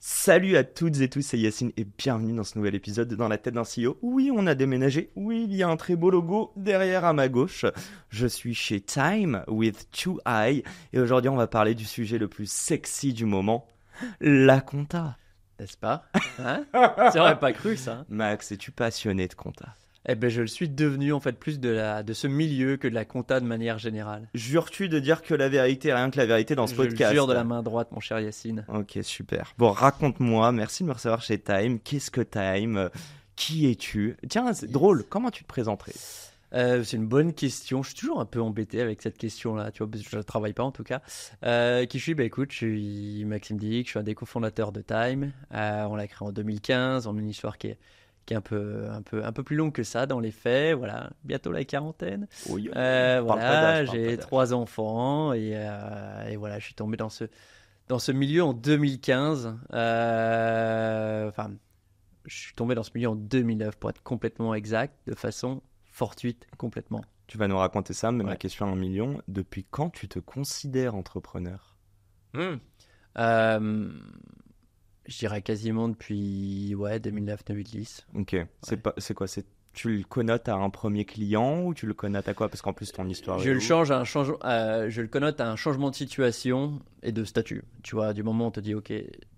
Salut à toutes et tous, c'est Yacine et bienvenue dans ce nouvel épisode de Dans la tête d'un CEO. Oui, on a déménagé. Oui, il y a un très beau logo derrière à ma gauche. Je suis chez Time with Two Eye et aujourd'hui on va parler du sujet le plus sexy du moment, la compta. N'est-ce pas? Hein? J'aurais pas cru ça. Max, es-tu passionné de compta? Eh ben, je le suis devenu en fait plus de ce milieu que de la compta de manière générale. Jures-tu de dire que la vérité, rien que la vérité dans ce Je le podcast? jure de la main droite, mon cher Yacine. Ok, super. Bon, raconte-moi, merci de me recevoir chez Time. Qu'est-ce que Time? Qui es-tu? Tiens, c'est drôle, comment tu te présenterais? C'est une bonne question. Je suis toujours un peu embêté avec cette question-là, tu vois, parce que je ne travaille pas en tout cas. Qui je suis? Bah écoute, je suis Maxime Dick, je suis un des cofondateurs de Time. On l'a créé en 2015, on a une histoire qui est un peu plus longue que ça dans les faits. Voilà, bientôt la quarantaine. Oui, Voilà, j'ai 3 enfants et voilà, je suis tombé dans ce milieu en 2015. Enfin, je suis tombé dans ce milieu en 2009 pour être complètement exact, de façon fortuite complètement. Tu vas nous raconter ça, mais ma Ouais. question à 1 million, depuis quand tu te considères entrepreneur? Hmm. Euh, je dirais quasiment depuis 2009-2010. Ok, c'est quoi? Tu le connotes à un premier client ou tu le connotes à quoi? Parce qu'en plus ton histoire Je est le ouf. je le connote à un changement de situation et de statut. Tu vois, du moment où on te dit, ok,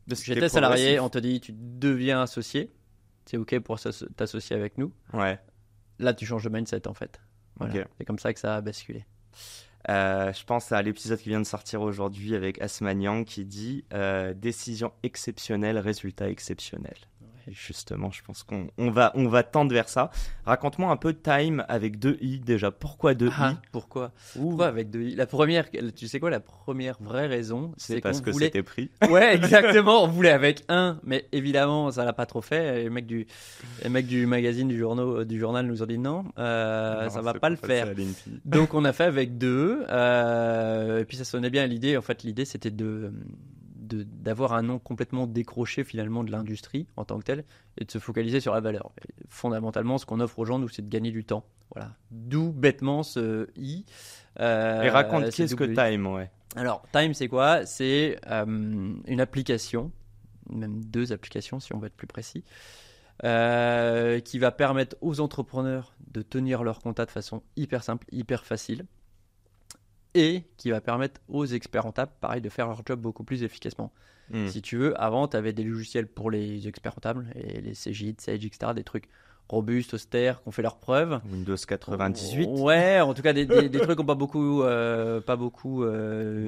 Parce que j'étais t'es salarié, progressif. on te dit, tu deviens associé. C'est ok pour t'associer avec nous. Ouais, Là, tu changes de mindset en fait. Voilà. ok. C'est comme ça que ça a basculé. Je pense à l'épisode qui vient de sortir aujourd'hui avec Asmanian qui dit décision exceptionnelle, résultat exceptionnel. Et justement, je pense qu'on va tendre vers ça. Raconte-moi un peu Time avec deux i déjà. Pourquoi deux i? Pourquoi? Ouh, Pourquoi avec deux i? La première, tu sais quoi, la première vraie raison, c'est c'est qu'on parce que voulait. c'était pris. Ouais, exactement. On voulait avec un, mais évidemment, ça l'a pas trop fait. Les mecs du magazine, du journal nous ont dit non, Non, ça va c'est pas le passer faire. à l'INPI. Donc on a fait avec deux. Et puis ça sonnait bien l'idée. En fait, l'idée c'était d'avoir un nom complètement décroché finalement de l'industrie en tant que tel et de se focaliser sur la valeur. Et fondamentalement, ce qu'on offre aux gens, nous, c'est de gagner du temps. Voilà. D'où bêtement ce i. Et raconte, Ce qu'est-ce que double i. Time, ouais. Alors, Time, c'est quoi? C'est une application, même deux applications si on veut être plus précis, qui va permettre aux entrepreneurs de tenir leur compta de façon hyper simple, hyper facile, et qui va permettre aux experts comptables, pareil, de faire leur job beaucoup plus efficacement. Hmm. Si tu veux, avant, tu avais des logiciels pour les experts comptables, et les CJ, Sage, etc., des trucs robustes, austères, qui ont fait leurs preuves. Windows 98, Ouais, en tout cas des trucs qui n'ont pas beaucoup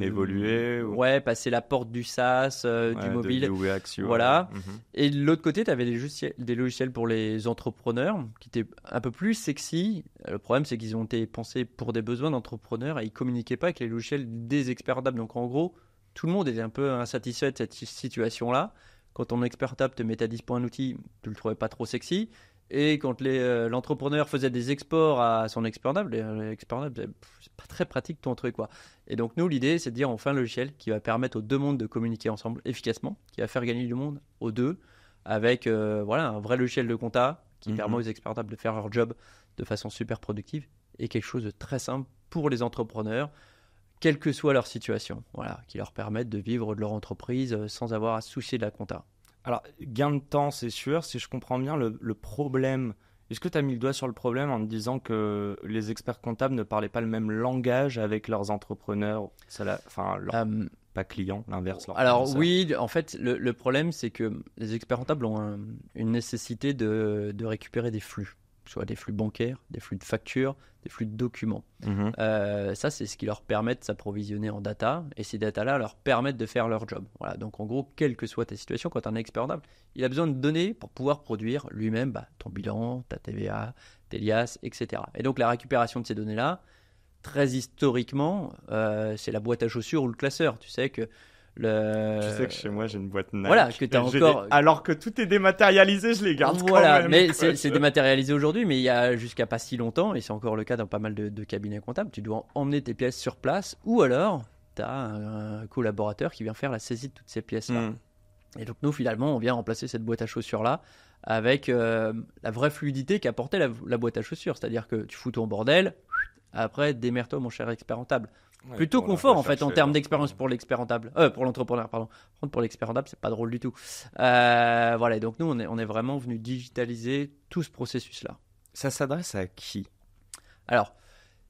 évolué. ouais, passer la porte du SaaS, du De mobile. UX, UI. Voilà. Mhm. Et de l'autre côté, tu avais des logiciels pour les entrepreneurs qui étaient un peu plus sexy. Le problème, c'est qu'ils ont été pensés pour des besoins d'entrepreneurs et ils communiquaient pas avec les logiciels des experts comptables. Donc en gros, tout le monde était un peu insatisfait de cette situation-là. Quand ton expert comptable te mettait à dispo un outil, tu le trouvais pas trop sexy. Et quand l'entrepreneur faisait des exports à son expert comptable, l'expert comptable disait, c'est pas très pratique ton truc, quoi. Et donc nous, l'idée, c'est de dire on fait un logiciel qui va permettre aux deux mondes de communiquer ensemble efficacement, qui va faire gagner du monde aux deux, avec voilà, un vrai logiciel de compta qui Mhm. permet aux experts comptables de faire leur job de façon super productive et quelque chose de très simple pour les entrepreneurs, quelle que soit leur situation, voilà, qui leur permettent de vivre de leur entreprise sans avoir à se soucier de la compta. Alors, gain de temps, c'est sûr. Si je comprends bien, le problème. Est-ce que tu as mis le doigt sur le problème en te disant que les experts comptables ne parlaient pas le même langage avec leurs entrepreneurs, enfin, pas clients, l'inverse, leurs Alors fournisseurs? oui, en fait, le problème, c'est que les experts comptables ont une nécessité de récupérer des flux, soit des flux bancaires, des flux de factures, des flux de documents. Mhm. Ça, c'est ce qui leur permet de s'approvisionner en data, et ces datas-là leur permettent de faire leur job. Voilà. Donc en gros, quelle que soit ta situation, quand tu es un expert comptable, il a besoin de données pour pouvoir produire lui-même ton bilan, ta TVA, tes liasses, etc. Et donc la récupération de ces données-là, très historiquement, c'est la boîte à chaussures ou le classeur. Tu sais que Tu sais que chez moi, j'ai une boîte Nike. voilà, que tu as et encore. Alors que tout est dématérialisé, je les garde Voilà, quand même. mais quoi. c'est dématérialisé aujourd'hui, mais il y a jusqu'à pas si longtemps, et c'est encore le cas dans pas mal de cabinets comptables, tu dois emmener tes pièces sur place, ou alors tu as un collaborateur qui vient faire la saisie de toutes ces pièces-là. Hmm. Et donc nous, finalement, on vient remplacer cette boîte à chaussures-là avec la vraie fluidité qu'apportait la boîte à chaussures, c'est-à-dire que tu fous ton bordel, après démerde-toi mon cher expérimentable. plutôt pour la confort en recherche fait en et termes la- d'expérience pour l'expert rentable, pour l'entrepreneur pardon. Par contre, pour l'expert rentable c'est pas drôle du tout. Voilà, et donc nous on est vraiment venu digitaliser tout ce processus là. Ça s'adresse à qui? Alors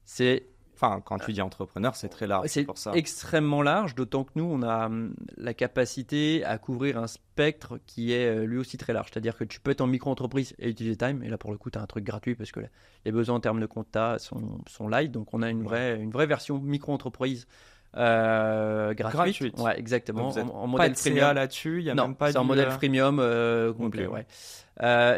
c'est Enfin, quand tu dis entrepreneur, c'est très large, c'est c'est pour ça. extrêmement large, d'autant que nous on a la capacité à couvrir un spectre qui est lui aussi très large, c'est-à-dire que tu peux être en micro-entreprise et utiliser Time, et là pour le coup tu as un truc gratuit parce que les besoins en termes de compta sont light, donc on a une vraie version micro-entreprise gratuite. Gratuite. Ouais, exactement. Donc, vous êtes En pas modèle de CA freemium. là-dessus, il y a Non, même pas c'est en du, modèle freemium complet. Ok. Ouais.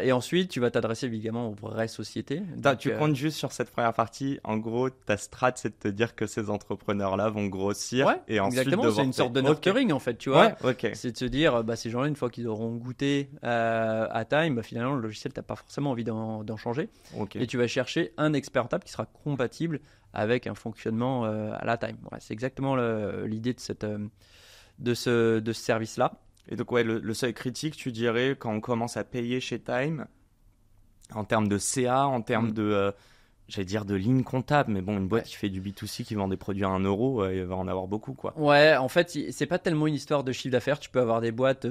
Et ensuite, tu vas t'adresser évidemment aux vraies sociétés. Donc, Tu comptes juste sur cette première partie. En gros, ta strat, c'est de te dire que ces entrepreneurs-là vont grossir ouais, et ensuite exactement. devoir C'est une sorte de Ok. nurturing en fait, tu vois. Ouais, ok. C'est de se dire, ces gens-là, une fois qu'ils auront goûté à Time, finalement, le logiciel, t'as pas forcément envie d'en changer. Ok. Et tu vas chercher un expert table qui sera compatible avec un fonctionnement à la Time. Ouais, c'est exactement l'idée de ce service-là. Et donc, ouais, le seuil critique, tu dirais, quand on commence à payer chez Time, en termes de CA, en termes de, j'allais dire, de ligne comptable, mais bon, une boîte qui fait du B2C, qui vend des produits à 1 euro, il va en avoir beaucoup, quoi. Ouais, en fait, c'est pas tellement une histoire de chiffre d'affaires. Tu peux avoir des boîtes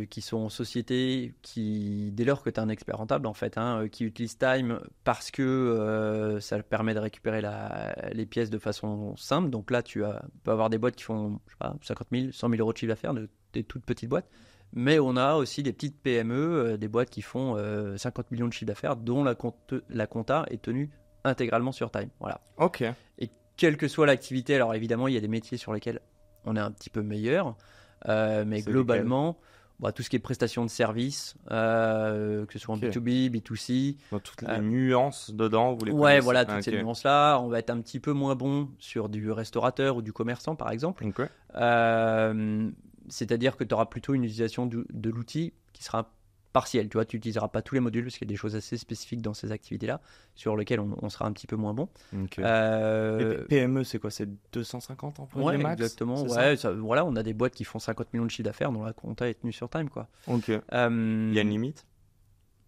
qui sont en société qui, dès lors que tu es un expert rentable, en fait, qui utilisent Time parce que ça permet de récupérer les pièces de façon simple. Donc là, peux avoir des boîtes qui font, je sais pas, 50 000, 100 000 euros de chiffre d'affaires, des toutes petites boîtes. Mais on a aussi des petites PME, des boîtes qui font 50 millions de chiffre d'affaires, dont la compta est tenue intégralement sur Time. Voilà. Ok. Et quelle que soit l'activité, alors évidemment, il y a des métiers sur lesquels on est un petit peu meilleur, mais C'est globalement, tout ce qui est prestation de services, que ce soit en Ok. B2B, B2C. Donc, toutes les nuances dedans, vous les Ouais, connaissez. voilà, toutes Ok. ces nuances-là. On va être un petit peu moins bon sur du restaurateur ou du commerçant, par exemple. Ok. C'est-à-dire que tu auras plutôt une utilisation de l'outil qui sera partielle. Tu vois, tu n'utiliseras pas tous les modules parce qu'il y a des choses assez spécifiques dans ces activités-là sur lesquelles on sera un petit peu moins bon. Ok. Euh, Et PME, c'est quoi? C'est 250 employés Ouais, max? exactement. C'est Ouais, voilà, on a des boîtes qui font 50 millions de chiffre d'affaires dont la compta est tenue sur Time, quoi. Ok. Il Euh, y a une limite?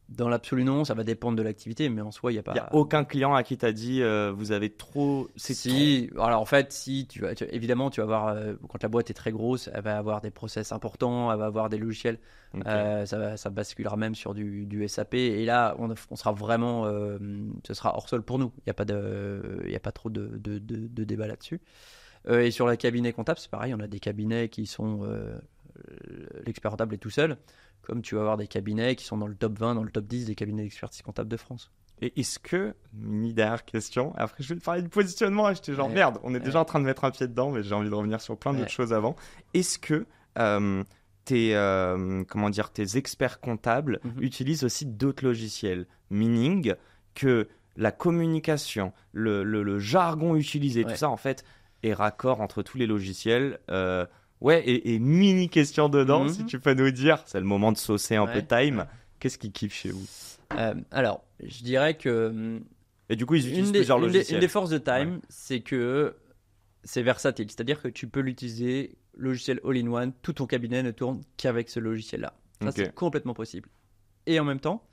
Dans l'absolu, non, ça va dépendre de l'activité, mais en soi, il n'y a pas. Il n'y a aucun client à qui t'as dit vous avez trop. C'est Si, alors en fait, si, évidemment, tu vas avoir, quand la boîte est très grosse, elle va avoir des process importants, elle va avoir des logiciels, trop. Ok. ça basculera même sur du SAP, et là, on sera vraiment, ce sera hors sol pour nous, il n'y a pas trop de débat là-dessus. Et sur la cabinet comptable, c'est pareil, on a des cabinets qui sont, l'expert comptable est tout seul, comme tu vas avoir des cabinets qui sont dans le top 20, dans le top 10 des cabinets d'expertise comptable de France. Et est-ce que, mini dernière question, après je vais te parler du positionnement et j'étais genre Ouais. merde, on est déjà en train de mettre un pied dedans, mais j'ai envie de revenir sur plein d'autres Ouais. choses avant. Est-ce que tes experts comptables utilisent aussi d'autres logiciels? Meaning que la communication, le jargon utilisé, Ouais. tout ça en fait est raccord entre tous les logiciels. Et mini question dedans, si tu peux nous dire, c'est le moment de saucer un peu Time. Qu'est-ce qu'ils kiffent chez vous? Alors, je dirais que Et du coup, ils utilisent plusieurs logiciels. une des forces de Time, c'est que c'est versatile. C'est-à-dire que tu peux l'utiliser, logiciel all-in-one, tout ton cabinet ne tourne qu'avec ce logiciel-là. Ça, Ok. c'est complètement possible. Et en même temps,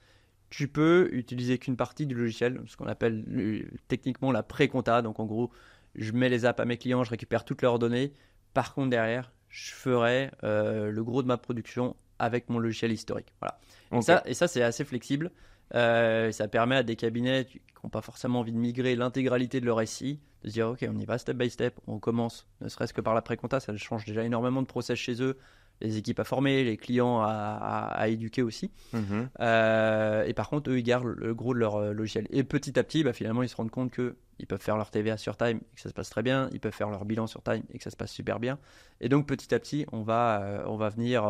tu peux utiliser qu'une partie du logiciel, ce qu'on appelle techniquement la pré-compta. Donc en gros, je mets les apps à mes clients, je récupère toutes leurs données. Par contre, derrière, je ferai le gros de ma production avec mon logiciel historique. Voilà. Ok. Et ça, c'est assez flexible. Ça permet à des cabinets qui n'ont pas forcément envie de migrer l'intégralité de leur SI, de se dire ok, on y va step by step, on commence, ne serait-ce que par la pré-compta, ça change déjà énormément de process chez eux, les équipes à former, les clients à éduquer aussi. Mhm. Et par contre, eux, ils gardent le gros de leur logiciel. Et petit à petit, finalement, ils se rendent compte qu'ils peuvent faire leur TVA sur Time et que ça se passe très bien, ils peuvent faire leur bilan sur Time et que ça se passe super bien. Et donc, petit à petit, on va venir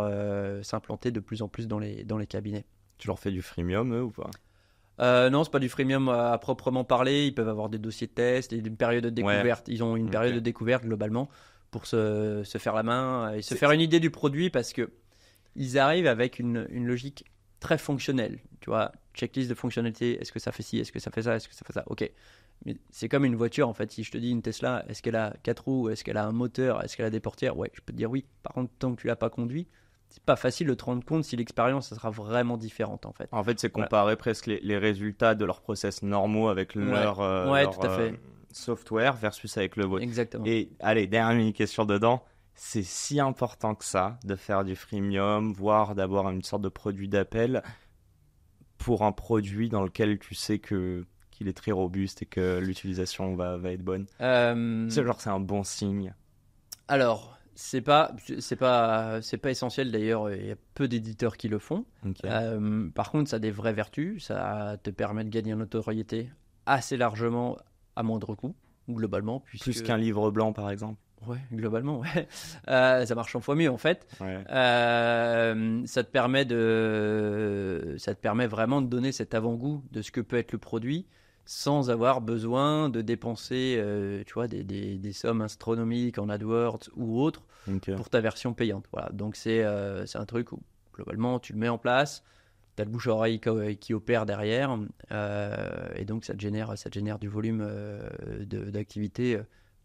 s'implanter de plus en plus dans les cabinets. Tu leur fais du freemium, eux, ou pas? Non, c'est pas du freemium à proprement parler. Ils peuvent avoir des dossiers de test et une période de découverte. Ils ont une période de découverte globalement pour se faire la main et se faire une idée du produit parce que ils arrivent avec une logique très fonctionnelle. Tu vois, checklist de fonctionnalité. Est-ce que ça fait ci? Est-ce que ça fait ça? Est-ce que ça fait ça? Ok. Mais c'est comme une voiture en fait. Si je te dis une Tesla, est-ce qu'elle a 4 roues? Est-ce qu'elle a un moteur? Est-ce qu'elle a des portières? Ouais, je peux te dire oui. Par contre, tant que tu l'as pas conduit, c'est pas facile de te rendre compte si l'expérience ça sera vraiment différente en fait. En fait, c'est comparer presque les résultats de leurs process normaux avec leur, ouais, leur, tout à fait. software versus avec le vôtre. Exactement. Et allez, dernière mini question dedans. C'est si important que ça de faire du freemium, voire d'avoir une sorte de produit d'appel pour un produit dans lequel tu sais qu'il est très robuste et que l'utilisation va être bonne. C'est un bon signe. Alors, c'est pas essentiel d'ailleurs. Il y a peu d'éditeurs qui le font. Okay. Par contre, ça a des vraies vertus. Ça te permet de gagner en notoriété assez largement à moindre coût, globalement. Plus qu'un livre blanc, par exemple. Ouais, globalement, ouais. Ça marche 100 fois mieux en fait. Ouais. Ça te permet vraiment de donner cet avant-goût de ce que peut être le produit sans avoir besoin de dépenser tu vois, des sommes astronomiques en AdWords ou autres pour ta version payante. Voilà. Donc c'est un truc où globalement tu le mets en place, tu as le bouche-oreille qui opère derrière et donc ça te génère du volume d'activité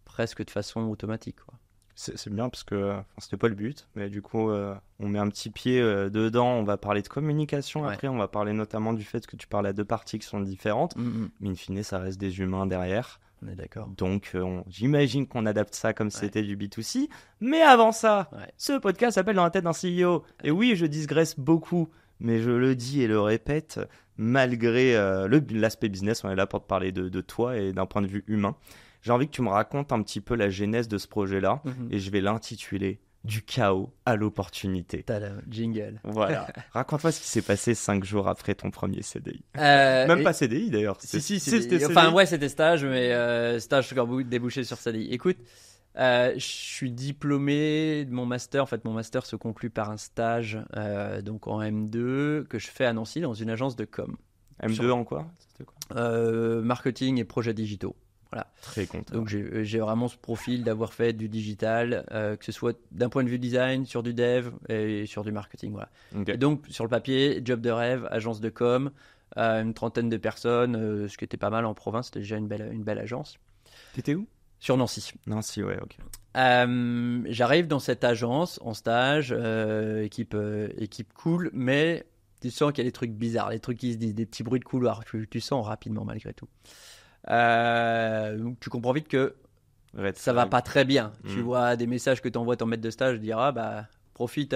presque de façon automatique, quoi. C'est bien parce que c'était pas le but, mais du coup on met un petit pied dedans. On va parler de communication après, on va parler notamment du fait que tu parles à deux parties qui sont différentes, mais in fine ça reste des humains derrière. On est d'accord. Donc j'imagine qu'on adapte ça comme si c'était du B2C. Mais avant ça, ce podcast s'appelle Dans la tête d'un CEO. Et oui, je digresse beaucoup, mais je le dis et le répète, malgré l'aspect business, on est là pour te parler de toi et d'un point de vue humain. J'ai envie que tu me racontes un petit peu la genèse de ce projet-là et je vais l'intituler Du chaos à l'opportunité. Tada, jingle. Voilà. Raconte-moi ce qui s'est passé 5 jours après ton premier CDI. Même pas CDI d'ailleurs. Si, c'était enfin, ouais, c'était stage, mais stage encore débouché sur CDI. Écoute, je suis diplômé de mon master. En fait, mon master se conclut par un stage donc en M2 que je fais à Nancy dans une agence de com. M2 en quoi? C'était quoi? Marketing et projets digitaux. Voilà. Très content. Donc j'ai vraiment ce profil d'avoir fait du digital, que ce soit d'un point de vue design, sur du dev et sur du marketing. Voilà. Okay. Et donc sur le papier, job de rêve, agence de com, une trentaine de personnes, ce qui était pas mal en province, c'était déjà une belle agence. T'étais où? Sur Nancy. Nancy, ouais, ok. J'arrive dans cette agence en stage, équipe cool, mais tu sens qu'il y a des trucs bizarres, des trucs qui se disent, des petits bruits de couloir, tu sens rapidement malgré tout. Donc tu comprends vite que ça va pas très bien. Tu vois des messages que t'envoies ton maître de stage dire profite, tu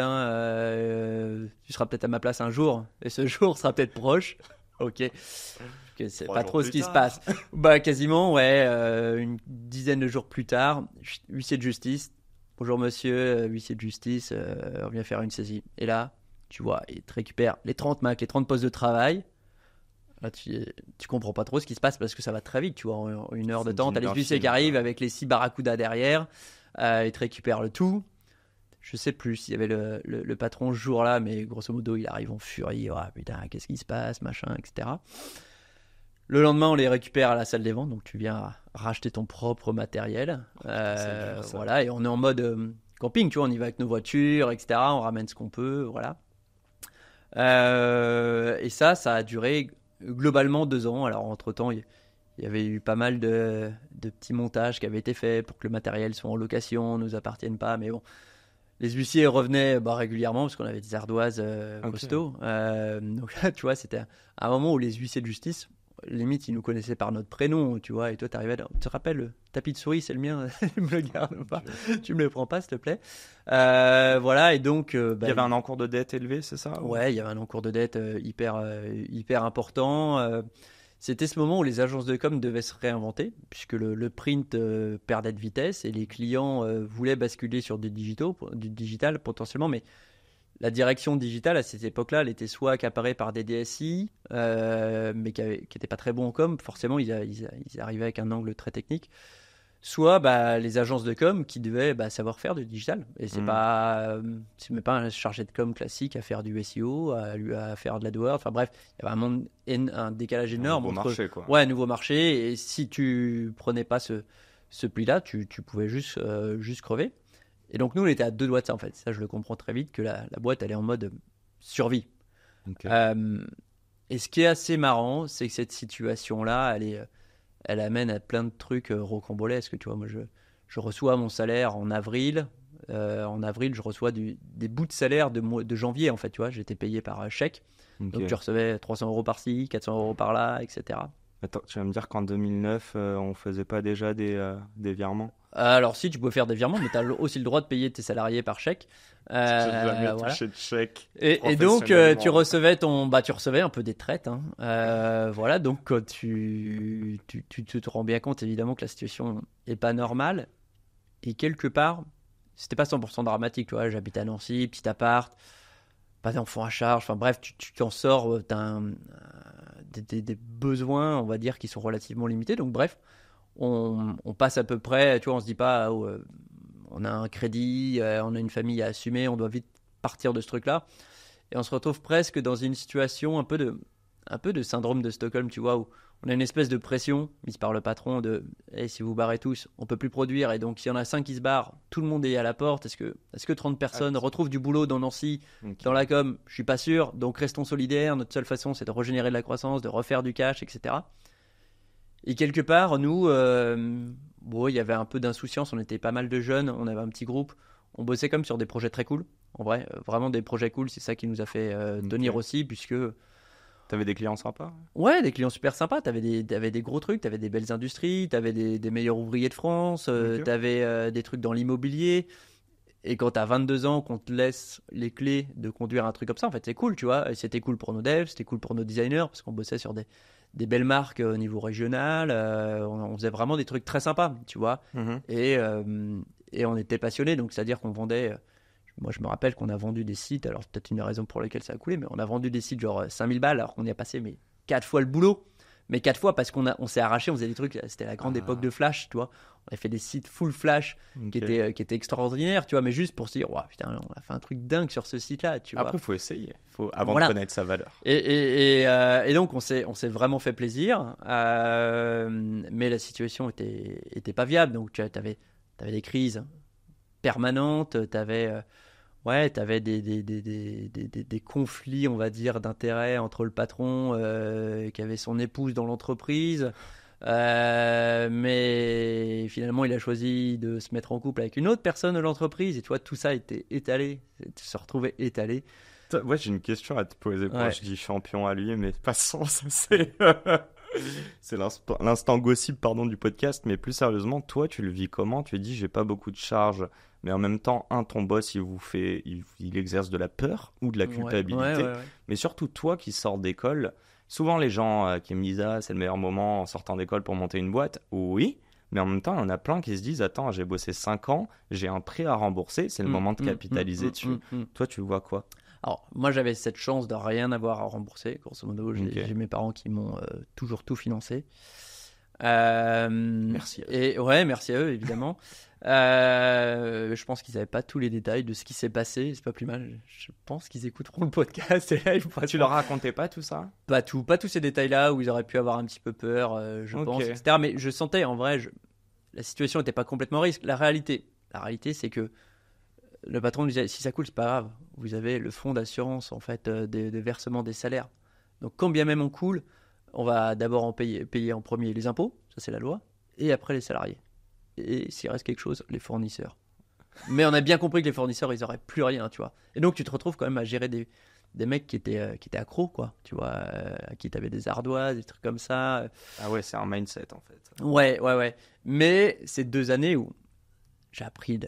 seras peut-être à ma place un jour et ce jour sera peut-être proche. Ok, que c'est pas trop ce qui se passe. Quasiment, ouais. Une dizaine de jours plus tard, huissier de justice. Bonjour monsieur, huissier de justice, on vient faire une saisie. Et là, tu vois, il te récupère les 30 Mac, les 30 postes de travail. Là, tu comprends pas trop ce qui se passe parce que ça va très vite, tu vois, en une heure de temps. T'as les huissiers qui arrivent avec les 6 barracudas derrière, ils te récupèrent le tout. Je sais plus s'il y avait le patron ce jour-là, mais grosso modo, il arrive en furie. Putain, qu'est-ce qui se passe, machin, etc. Le lendemain, on les récupère à la salle des ventes, donc tu viens racheter ton propre matériel. Voilà, et on est en mode camping, tu vois, on y va avec nos voitures, etc. On ramène ce qu'on peut, voilà. Et ça a duré globalement 2 ans. Alors entre-temps, il y avait eu pas mal de petits montages qui avaient été faits pour que le matériel soit en location, ne nous appartienne pas. Mais bon, les huissiers revenaient régulièrement parce qu'on avait des ardoises costauds. Donc là, tu vois, c'était un moment où les huissiers de justice, limite, ils nous connaissaient par notre prénom, tu vois. Et toi, t'arrivais, tu te rappelles, le tapis de souris, c'est le mien, tu me le gardes pas, tu me le prends pas, s'il te plaît. Voilà, et donc... il y avait un encours de dette élevé, c'est ça? Ouais, il y avait un encours de dette hyper important. C'était ce moment où les agences de com devaient se réinventer, puisque le print perdait de vitesse et les clients voulaient basculer sur du digital potentiellement, mais la direction digitale à cette époque-là, elle était soit accaparée par des DSI, mais qui n'étaient pas très bons en com, forcément ils arrivaient avec un angle très technique, soit les agences de com qui devaient savoir faire du digital. Et c'est même pas un chargé de com classique à faire du SEO, à faire de l'AdWords. Enfin bref, il y avait vraiment un décalage énorme. Un nouveau marché, quoi. Ouais, un nouveau marché. Et si tu prenais pas ce pli-là, tu pouvais juste crever. Et donc nous, on était à 2 doigts de ça, en fait. Ça, je le comprends très vite, que la boîte, elle est en mode survie. Okay. Et ce qui est assez marrant, c'est que cette situation-là, elle amène à plein de trucs rocambolesques. Tu vois, moi, je reçois mon salaire en avril. En avril, je reçois des bouts de salaire de janvier, en fait. Tu vois, j'étais payé par chèque. Okay. Donc, tu recevais 300 € par-ci, 400 € par-là, etc. Attends, tu vas me dire qu'en 2009, on faisait pas déjà des virements? Alors si, tu peux faire des virements, mais tu as aussi le droit de payer tes salariés par chèque. J'ai jamais Voilà. touché de chèque Et donc, professionnellement. tu recevais tu recevais un peu des traites, hein. Voilà, donc tu te rends bien compte évidemment que la situation est pas normale. Et quelque part, c'était pas 100% dramatique, tu vois. J'habite à Nancy, petit appart, pas d'enfants à charge. Enfin bref, tu t'en sors, t'as des besoins, on va dire, qui sont relativement limités. Donc bref, on passe à peu près, tu vois, on se dit pas, oh, on a un crédit, on a une famille à assumer, on doit vite partir de ce truc-là. Et on se retrouve presque dans une situation un peu de syndrome de Stockholm, tu vois, où on a une espèce de pression mise par le patron de hey, si vous barrez tous, on peut plus produire. Et donc, s'il y en a 5 qui se barrent, tout le monde est à la porte. Est-ce que 30 personnes retrouvent du boulot dans Nancy, Ok. dans la com? Je suis pas sûr. Donc, restons solidaires. Notre seule façon, c'est de régénérer de la croissance, de refaire du cash, etc. Et quelque part, nous, bon, il y avait un peu d'insouciance. On était pas mal de jeunes. On avait un petit groupe. On bossait comme sur des projets très cool. En vrai, vraiment des projets cool. C'est ça qui nous a fait tenir aussi, puisque T'avais des clients sympas? ouais, des clients super sympas. T'avais des gros trucs, t'avais des belles industries, t'avais des meilleurs ouvriers de France, Ok. t'avais des trucs dans l'immobilier. Et quand t'as 22 ans, qu'on te laisse les clés de conduire un truc comme ça, en fait, c'est cool, tu vois. Et c'était cool pour nos devs, c'était cool pour nos designers, parce qu'on bossait sur des belles marques au niveau régional. On faisait vraiment des trucs très sympas, tu vois. Mhm. Et on était passionnés, donc c'est-à-dire qu'on vendait. Moi, je me rappelle qu'on a vendu des sites, alors c'est peut-être une raison pour laquelle ça a coulé, mais on a vendu des sites genre 5000 balles, alors qu'on y a passé mais 4 fois le boulot. Mais 4 fois parce on s'est arraché, on faisait des trucs, c'était la grande époque de Flash, tu vois. On a fait des sites full Flash Ok. qui étaient extraordinaires, tu vois, mais juste pour se dire, ouais, putain, on a fait un truc dingue sur ce site-là, tu vois. Après, faut essayer. Avant Voilà. de connaître sa valeur. Et donc, on s'est vraiment fait plaisir, mais la situation était pas viable. Donc, tu avais des crises permanentes, ouais, t'avais des conflits, on va dire, d'intérêts entre le patron qui avait son épouse dans l'entreprise. Mais finalement, il a choisi de se mettre en couple avec une autre personne de l'entreprise. Et tu vois, tout ça était étalé, se retrouvait étalé. Ouais, j'ai une question à te poser. Bon, Ouais. je dis champion à lui, mais passons, ça c'est. C'est l'instant gossip pardon, du podcast, mais plus sérieusement, toi, tu le vis comment? Tu dis, j'ai pas beaucoup de charges, mais en même temps, ton boss, il exerce de la peur ou de la Ouais, culpabilité. ouais. Mais surtout, toi qui sors d'école, souvent les gens qui me disent, ah, c'est le meilleur moment en sortant d'école pour monter une boîte. Oui, mais en même temps, il y en a plein qui se disent, attends, j'ai bossé 5 ans, j'ai un prêt à rembourser, c'est le moment de capitaliser dessus. Toi, tu vois quoi? Alors, moi, j'avais cette chance de rien avoir à rembourser. Grosso modo, j'ai mes parents qui m'ont toujours tout financé. Merci. Et ouais, merci à eux, évidemment. Je pense qu'ils n'avaient pas tous les détails de ce qui s'est passé. C'est pas plus mal. Je pense qu'ils écouteront le podcast. Et là, ils pourront Tu leur racontais pas tout ça? pas tous ces détails-là où ils auraient pu avoir un petit peu peur, je Ok. pense, etc. Mais je sentais, en vrai, la situation n'était pas complètement risque. La réalité, c'est que le patron nous disait, si ça coule, c'est pas grave. Vous avez le fonds d'assurance, en fait, des versements des salaires. Donc, quand bien même on coule, on va d'abord payer en premier les impôts, ça c'est la loi, et après les salariés. Et s'il reste quelque chose, les fournisseurs. Mais on a bien compris que les fournisseurs, ils auraient plus rien, tu vois. Et donc, tu te retrouves quand même à gérer des mecs qui étaient accros, quoi. Tu vois, à qui t'avais des ardoises, des trucs comme ça. Ah ouais, c'est un mindset en fait. Ouais. Mais c'est 2 années où j'ai appris de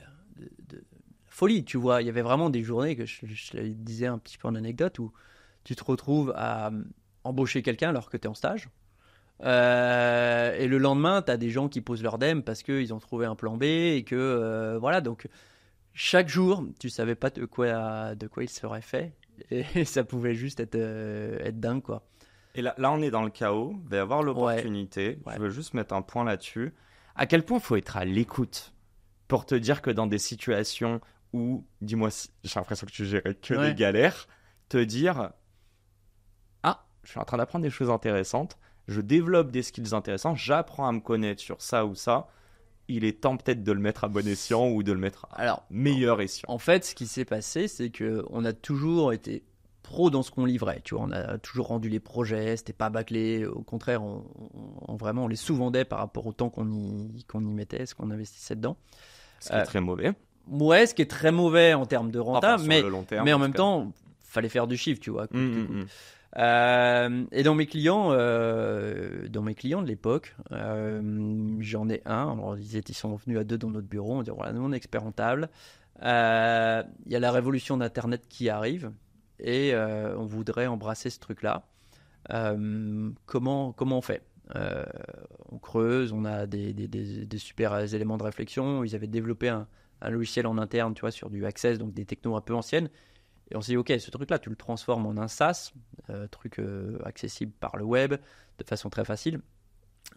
folie, tu vois. Il y avait vraiment des journées que je le disais un petit peu en anecdote où tu te retrouves à embaucher quelqu'un alors que tu es en stage. Et le lendemain, tu as des gens qui posent leur dème parce qu'ils ont trouvé un plan B et que voilà. Donc chaque jour, tu savais pas de quoi il serait fait et ça pouvait juste être dingue, quoi. Et là, on est dans le chaos, il va y avoir l'opportunité. Ouais. Je veux juste mettre un point là-dessus. À quel point il faut être à l'écoute pour te dire que dans des situations où, dis-moi, j'ai l'impression que tu gérais que des galères, te dire, ah, je suis en train d'apprendre des choses intéressantes, je développe des skills intéressants, j'apprends à me connaître sur ça ou ça, il est temps peut-être de le mettre à bon escient ou de le mettre à meilleur escient. En fait, ce qui s'est passé, c'est qu'on a toujours été pro dans ce qu'on livrait. Tu vois, on a toujours rendu les projets, c'était pas bâclé. Au contraire, vraiment, on les sous-vendait par rapport au temps qu'on y mettait, ce qu'on investissait dedans. Ce qui est très mauvais. Ouais, ce qui est très mauvais en termes de rentable, Enfin, sur le long terme, mais en même temps, fallait faire du chiffre, tu vois. Et dans mes clients de l'époque, j'en ai un. Alors, ils sont venus à deux dans notre bureau. On dit voilà, nous on est expert comptable. Il y a la révolution d'Internet qui arrive et on voudrait embrasser ce truc-là. Comment on fait? On creuse, on a des super éléments de réflexion. Ils avaient développé un logiciel en interne, tu vois, sur du Access, donc des technos un peu anciennes. Et on s'est dit, ok, ce truc-là, tu le transformes en un SaaS, truc accessible par le web, de façon très facile.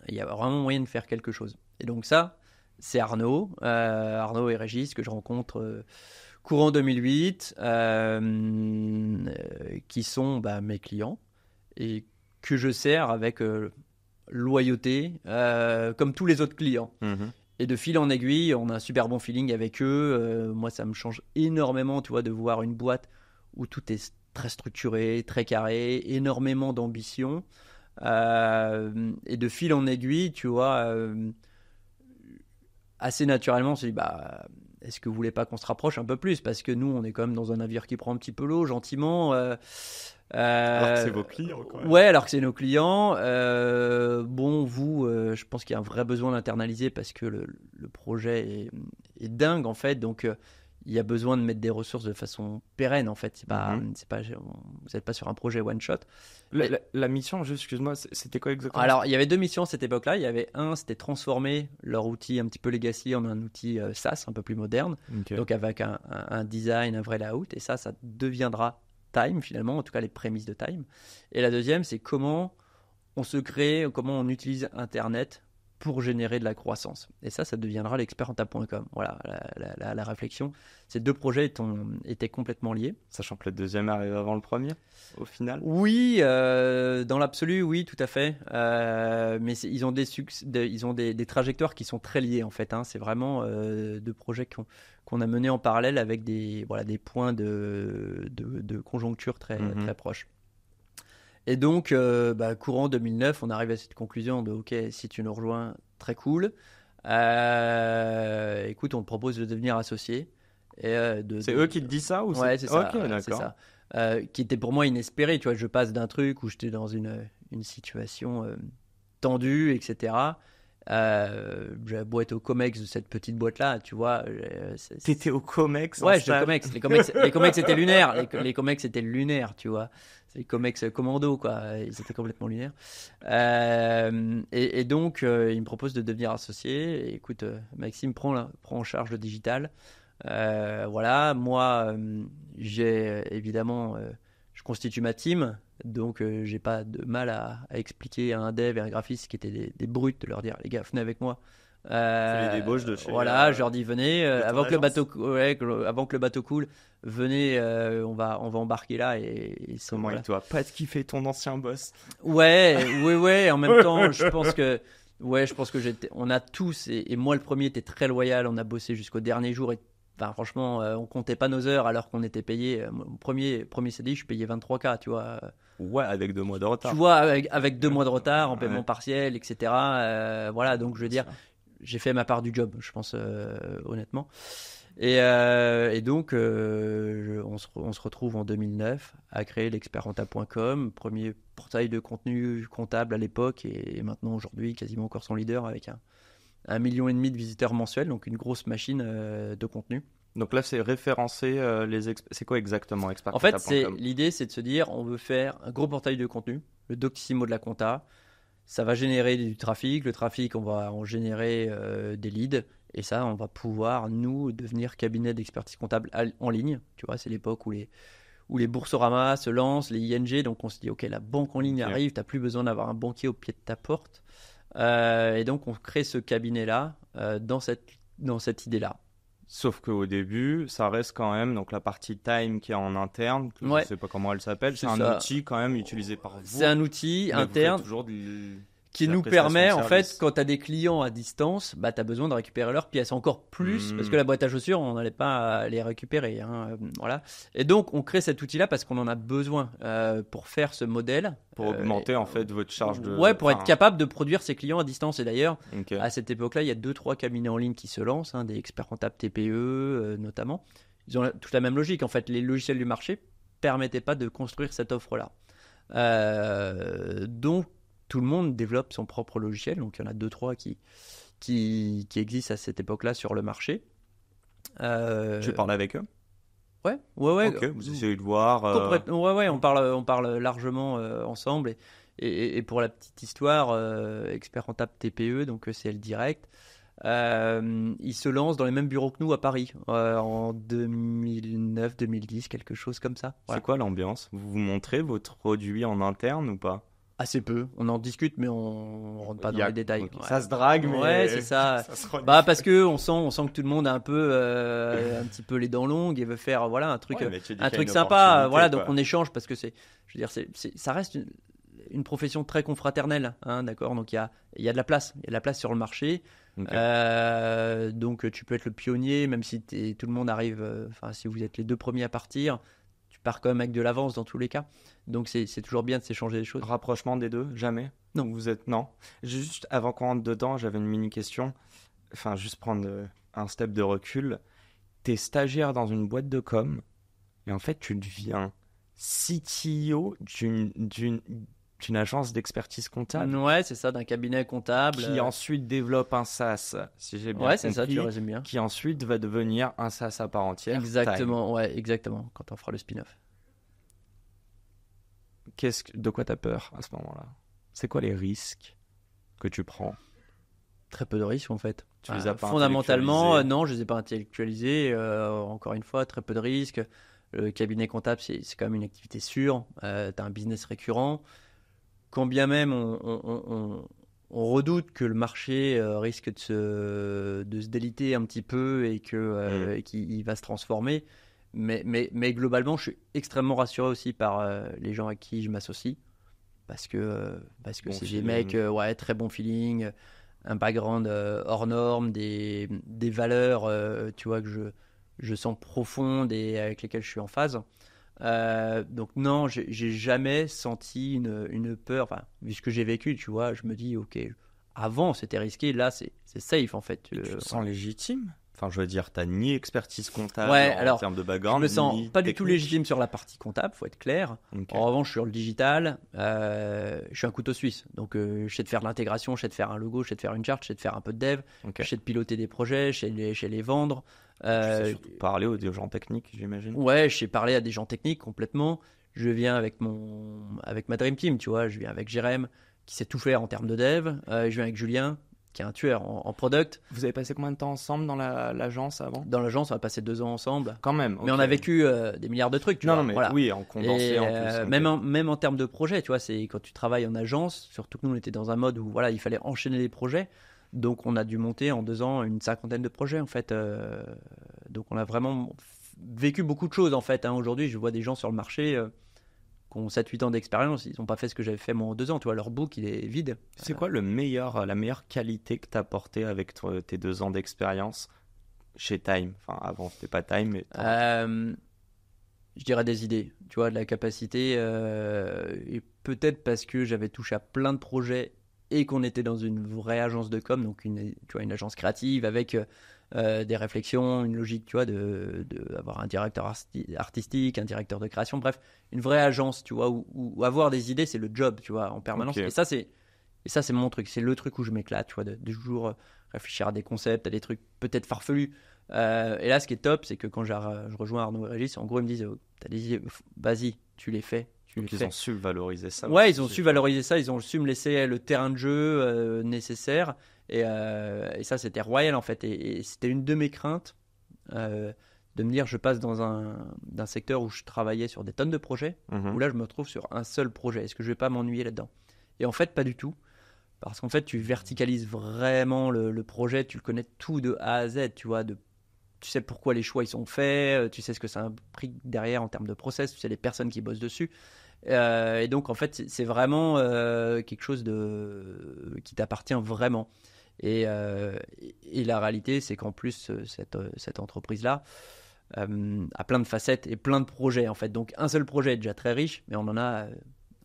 Il y a vraiment moyen de faire quelque chose. Et donc ça, c'est Arnaud et Régis, que je rencontre courant 2008, qui sont mes clients, et que je sers avec loyauté, comme tous les autres clients. Mhm. Et de fil en aiguille, on a un super bon feeling avec eux. Moi, ça me change énormément, tu vois, de voir une boîte où tout est très structuré, très carré, énormément d'ambition. Et de fil en aiguille, tu vois, assez naturellement, on s'est dit, est-ce que vous voulez pas qu'on se rapproche un peu plus? Parce que nous, on est quand même dans un navire qui prend un petit peu l'eau, gentiment. Alors que c'est vos clients, quoi. Ouais, alors que c'est nos clients. Je pense qu'il y a un vrai besoin d'internaliser parce que le projet est dingue, en fait. Donc, il y a besoin de mettre des ressources de façon pérenne, en fait. Vous n'êtes pas sur un projet one shot. La mission, juste, excuse-moi, c'était quoi exactement? Alors, il y avait deux missions à cette époque-là. Il y avait c'était transformer leur outil un petit peu legacy en un outil SaaS un peu plus moderne. Okay. Donc, avec un design, un vrai layout. Et ça deviendra Time, finalement, en tout cas les prémices de Time. Et la deuxième, c'est comment on se crée, comment on utilise Internet pour générer de la croissance. Et ça deviendra l'expertcomptable.com. Voilà, la réflexion. Ces deux projets étaient complètement liés. Sachant que le deuxième arrive avant le premier, au final. Oui, dans l'absolu, oui, tout à fait. Mais ils ont des trajectoires qui sont très liées, en fait. C'est vraiment deux projets qu'on a menés en parallèle avec des points de conjoncture très proches. Et donc, courant 2009, on arrive à cette conclusion de ok, si tu nous rejoins, très cool. Écoute, on te propose de devenir associé. C'est eux qui te disent ça ou ouais, c'est ça. Ok, d'accord. C'est ça. Qui était pour moi inespéré. Tu vois, je passe d'un truc où j'étais dans une situation tendue, etc. J'avais beau être au COMEX de cette petite boîte-là, tu vois. T'étais au COMEX? Ouais, j'étais au COMEX. Les COMEX étaient lunaires. Les COMEX étaient lunaires, tu vois. C'est les COMEX commando, quoi. Ils étaient complètement lunaires. Et donc, il me propose de devenir associé. Et écoute, Maxime prend en charge le digital. Voilà, moi, j'ai évidemment, je constitue ma team. Donc, j'ai pas de mal à expliquer à un dev et à un graphiste qui étaient des brutes de leur dire les gars, venez avec moi. C'est les débauches de chez. Voilà, je leur dis venez avant que le bateau coule, venez, on va embarquer là et comment il doit pas te kiffer ton ancien boss? Ouais. En même temps, je pense que on a tous et moi le premier était très loyal. On a bossé jusqu'au dernier jour et enfin, franchement, on comptait pas nos heures alors qu'on était payé. Mon premier CDI, je suis payé 23K, tu vois. Ouais, avec 2 mois de retard. Tu vois, avec 2 mois de retard en paiement partiel, etc. Voilà, donc je veux dire, j'ai fait ma part du job, je pense, honnêtement. Et donc, on se retrouve en 2009 à créer l'expertcomptable.com, premier portail de contenu comptable à l'époque et maintenant aujourd'hui quasiment encore son leader avec 1,5 million de visiteurs mensuels, donc une grosse machine de contenu. Donc là, c'est référencer c'est quoi exactement En fait, l'idée, c'est de se dire, on veut faire un gros portail de contenu, le Doctissimo de la compta. Ça va générer du trafic. Le trafic, on va en générer des leads. Et ça, on va pouvoir, nous, devenir cabinet d'expertise comptable en ligne. Tu vois, c'est l'époque où les Boursorama se lancent, les ING. Donc, on se dit, OK, la banque en ligne arrive. Tu n'as plus besoin d'avoir un banquier au pied de ta porte. Et donc, on crée ce cabinet-là dans cette idée-là. Sauf qu'au début, ça reste quand même donc la partie Time qui est en interne, je ne sais pas comment elle s'appelle, c'est un outil quand même utilisé par vous. C'est un outil interne qui nous permet, en fait, quand tu as des clients à distance, tu as besoin de récupérer leurs pièces encore plus, parce que la boîte à chaussures, on n'allait pas les récupérer. Voilà. Et donc, on crée cet outil-là parce qu'on en a besoin pour faire ce modèle. Pour augmenter, en fait, votre charge de... Ouais, pour être capable de produire ses clients à distance. Et d'ailleurs, à cette époque-là, il y a 2-3 cabinets en ligne qui se lancent, des experts comptables TPE notamment. Ils ont toute la même logique. En fait, les logiciels du marché ne permettaient pas de construire cette offre-là. Donc tout le monde développe son propre logiciel. Donc il y en a 2-3 qui existent à cette époque-là sur le marché. Tu parles avec eux? Ouais. Ok, vous essayez de voir. Ouais, on parle largement ensemble. Et pour la petite histoire, expert rentable TPE, donc ECL Direct, il se lance dans les mêmes bureaux que nous à Paris en 2009-2010, quelque chose comme ça. Voilà. C'est quoi l'ambiance? Vous vous montrez votre produit en interne ou pas? Assez peu, on en discute mais on rentre pas dans les détails. Okay. Ouais. Ça se drague, mais ouais, c'est ça. Parce que on sent que tout le monde a un petit peu les dents longues et veut faire un truc sympa. Voilà, donc on échange parce que ça reste une profession très confraternelle, hein, d'accord. Donc il y a de la place, sur le marché. Okay. Donc tu peux être le pionnier, même si tout le monde arrive. Si vous êtes les 2 premiers à partir, tu pars quand même avec de l'avance dans tous les cas. Donc c'est toujours bien de s'échanger des choses. Rapprochement des deux, jamais? Non. Non. Juste avant qu'on rentre dedans, j'avais une mini question. Juste prendre un step de recul. T'es stagiaire dans une boîte de com et en fait tu deviens CTO d'une agence d'expertise comptable. Ouais, c'est ça, d'un cabinet comptable. Qui ensuite développe un SaaS, si j'ai bien compris. Ouais, c'est ça, tu résumes bien. Qui ensuite va devenir un SaaS à part entière. Exactement, ouais, exactement, quand on fera le spin-off. De quoi t'as peur à ce moment-là? C'est quoi les risques que tu prends? Très peu de risques en fait. Tu les as pas fondamentalement, non, je les ai pas intellectualisés. Encore une fois, très peu de risques. Le cabinet comptable, c'est quand même une activité sûre. Tu as un business récurrent. Quand bien même on redoute que le marché risque de se déliter un petit peu et qu'il va se transformer. Mais globalement, je suis extrêmement rassuré aussi par les gens avec qui je m'associe. Parce que c'est des mecs, très bon feeling, un background hors norme, des valeurs tu vois, que je sens profondes et avec lesquelles je suis en phase. Donc non, j'ai jamais senti une peur. Vu ce que j'ai vécu, tu vois, je me dis, ok, avant c'était risqué, là c'est safe en fait. Tu te sens légitime? Je veux dire, t'as ni expertise comptable en termes de background. Je me sens ni pas technique. du tout légitime sur la partie comptable, faut être clair. Okay. En revanche, sur le digital, je suis un couteau suisse. Donc, je sais de faire de l'intégration, je sais de faire un logo, je sais de faire une charte, je sais de faire un peu de dev, je sais de piloter des projets, je sais les vendre. Tu sais surtout parler aux gens techniques, j'imagine. Ouais, je sais parler à des gens techniques complètement. Je viens avec ma Dream Team, tu vois. Je viens avec Jérém, qui sait tout faire en termes de dev. Je viens avec Julien, qui est un tueur en product. Vous avez passé combien de temps ensemble dans l'agence avant? Dans l'agence, on a passé 2 ans ensemble. Quand même. Okay. Mais on a vécu des milliards de trucs. Oui, en condensé en plus. Même en termes de projet, tu vois, c'est quand tu travailles en agence, surtout que nous on était dans un mode où il fallait enchaîner les projets. Donc on a dû monter en 2 ans une 50aine de projets en fait. Donc on a vraiment vécu beaucoup de choses en fait. Aujourd'hui, je vois des gens sur le marché qui ont 7-8 ans d'expérience, ils n'ont pas fait ce que j'avais fait moi en 2 ans. Tu vois, leur book, il est vide. C'est quoi la meilleure qualité que tu as apportée avec tes 2 ans d'expérience chez Time? Avant, c'était pas Time, mais... Je dirais des idées, tu vois, de la capacité. Et peut-être parce que j'avais touché à plein de projets et qu'on était dans une vraie agence de com, donc une agence créative avec... des réflexions, une logique, tu vois, d'avoir un directeur artistique, un directeur de création, bref, une vraie agence, tu vois, où avoir des idées, c'est le job, tu vois, en permanence. Okay. Et ça, c'est mon truc, c'est le truc où je m'éclate, tu vois, de toujours réfléchir à des concepts, à des trucs peut-être farfelus. Et là, ce qui est top, c'est que quand je rejoins Arnaud et Régis, en gros, ils me disent, t'as des idées, vas-y, tu les fais. Donc ils ont su valoriser ça. Ouais, ils ont su valoriser ça, ils ont su me laisser le terrain de jeu nécessaire. Et ça, c'était royal en fait. Et c'était une de mes craintes de me dire, je passe d'un secteur où je travaillais sur des tonnes de projets, où là, je me retrouve sur un seul projet. Est-ce que je vais pas m'ennuyer là-dedans? Et en fait, pas du tout. Parce qu'en fait, tu verticalises vraiment le projet, tu le connais tout de A à Z, tu vois, tu sais pourquoi les choix ils sont faits, tu sais ce que ça implique derrière en termes de process, tu sais les personnes qui bossent dessus. Et donc, en fait, c'est vraiment quelque chose qui t'appartient vraiment. Et la réalité, c'est qu'en plus, cette entreprise-là a plein de facettes et plein de projets, en fait. Donc, un seul projet est déjà très riche, mais on en a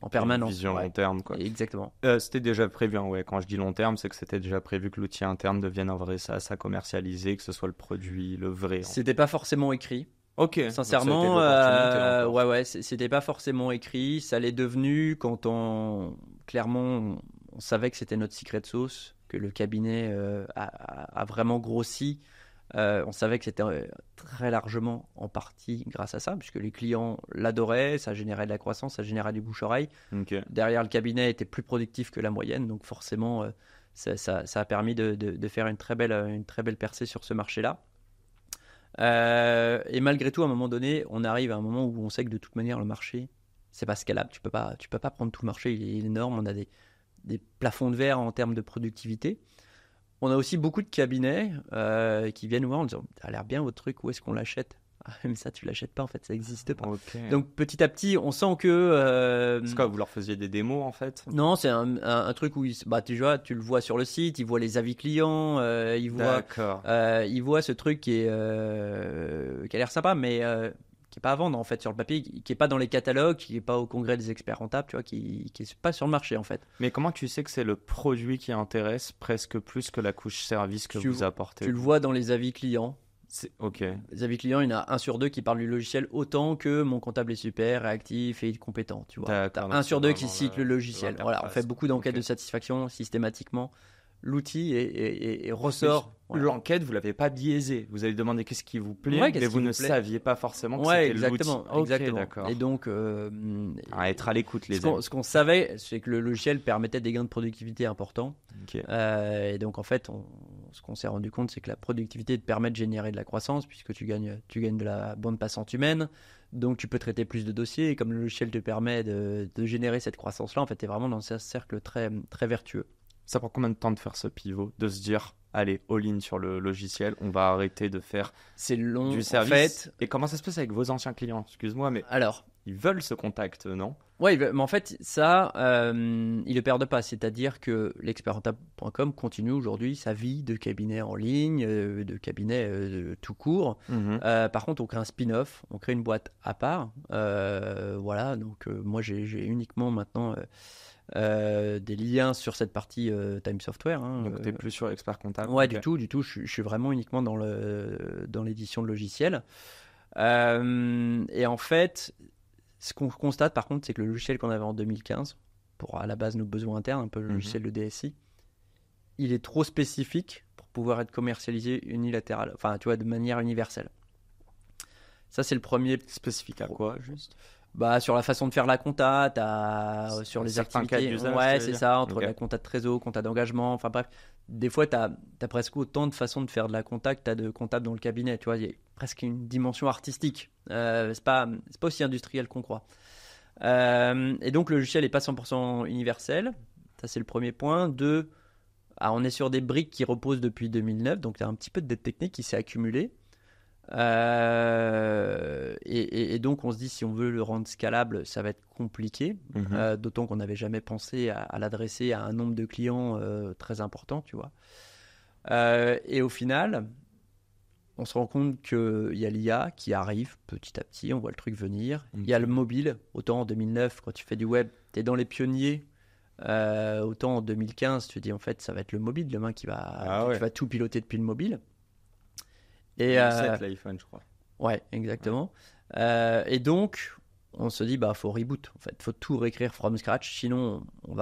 en permanence. Une vision long terme, quoi. Exactement. C'était déjà prévu, ouais. Quand je dis long terme, c'est que c'était déjà prévu que l'outil interne devienne un vrai SaaS à commercialiser, que ce soit le produit, le vrai. C'était pas forcément écrit. Ok. Sincèrement, donc ça a été l'opportunité encore. ouais, c'était pas forcément écrit. Ça l'est devenu quand clairement, on savait que c'était notre secret sauce, que le cabinet a vraiment grossi. On savait que c'était très largement en partie grâce à ça, puisque les clients l'adoraient, ça générait de la croissance, ça générait du bouche-oreille. Ok. Derrière, le cabinet était plus productif que la moyenne, donc forcément, ça a permis de faire une très belle percée sur ce marché-là. Et malgré tout, à un moment donné, on arrive à un moment où on sait que de toute manière, le marché, c'est pas scalable. Tu peux pas prendre tout le marché, il est énorme. On a des plafonds de verre en termes de productivité. On a aussi beaucoup de cabinets qui viennent nous voir en disant ça a l'air bien votre truc, où est-ce qu'on l'achète? Ah, même ça, tu l'achètes pas en fait, ça n'existe pas. Ok. Donc petit à petit, on sent que. C'est quoi, vous leur faisiez des démos en fait? Non, c'est un truc où tu le vois sur le site, ils voient les avis clients, D'accord. ils voient ce truc qui a l'air sympa, mais qui est pas à vendre en fait sur le papier, qui est pas dans les catalogues, qui est pas au congrès des experts rentables, tu vois, qui est pas sur le marché en fait. Mais comment tu sais que c'est le produit qui intéresse presque plus que la couche service que vous apportez? Tu le vois dans les avis clients. Ok. Les avis clients, il y en a 1 sur 2 qui parle du logiciel autant que mon comptable est super, réactif et compétent. Tu vois. D'accord, T'as donc 1 sur c'est 2 qui vraiment cite le logiciel. Voilà, on fait beaucoup d'enquêtes de satisfaction systématiquement. L'outil et ressort. Voilà. L'enquête, vous l'avez pas biaisée. Vous avez demandé qu'est-ce qui vous plaît, Ouais, mais vous ne saviez pas forcément que c'était l'outil. Exactement. D'accord. Et donc, Être à l'écoute, les amis. ce qu'on savait, c'est que le logiciel permettait des gains de productivité importants. Ok. Et donc, en fait, ce qu'on s'est rendu compte, c'est que la productivité te permet de générer de la croissance, puisque tu gagnes de la bande passante humaine. Donc, tu peux traiter plus de dossiers. Et comme le logiciel te permet de générer cette croissance-là, en fait, tu es vraiment dans un cercle très, très vertueux. Ça prend combien de temps de faire ce pivot, de se dire, allez, all-in sur le logiciel, on va arrêter de faire du service. En fait. Et comment ça se passe avec vos anciens clients? Excuse-moi, mais alors, ils veulent ce contact, non? Oui, mais en fait, ça, ils le perdent pas. C'est-à-dire que l'expertrentable.com continue aujourd'hui sa vie de cabinet en ligne, de cabinet tout court. Par contre, on crée un spin-off, on crée une boîte à part. Voilà, donc moi, j'ai uniquement maintenant des liens sur cette partie Time Software. Donc, tu n'es plus sur expert comptable? Ouais, okay. du tout. Je suis vraiment uniquement dans l'édition de logiciels. Et en fait, ce qu'on constate par contre, c'est que le logiciel qu'on avait en 2015, pour à la base nos besoins internes, un peu le logiciel de DSI, il est trop spécifique pour pouvoir être commercialisé unilatéral, enfin tu vois, de manière universelle. Ça, c'est le premier. Spécifique à quoi, juste? Bah, sur la façon de faire la compta, sur les activités. Ouais, c'est ça, entre la compta de trésor, compta d'engagement, enfin bref. Des fois, tu as presque autant de façons de faire de la compta que tu as de comptables dans le cabinet. Tu vois, il y a presque une dimension artistique. C'est pas aussi industriel qu'on croit. Et donc, le logiciel n'est pas 100% universel. Ça, c'est le premier point. 2, on est sur des briques qui reposent depuis 2009. Donc, tu as un petit peu de dette technique qui s'est accumulée. Et donc on se dit si on veut le rendre scalable, ça va être compliqué, d'autant qu'on n'avait jamais pensé à l'adresser à un nombre de clients très important, tu vois. Et au final, on se rend compte qu'il y a l'IA qui arrive petit à petit, on voit le truc venir. Il y a le mobile, autant en 2009 quand tu fais du web, tu es dans les pionniers. Autant en 2015 tu te dis en fait ça va être le mobile demain qui va tout piloter depuis le mobile. Et c'est l'iPhone, je crois. Ouais, exactement. Ouais. Et donc, on se dit, faut reboot. En fait, faut tout réécrire from scratch. Sinon, on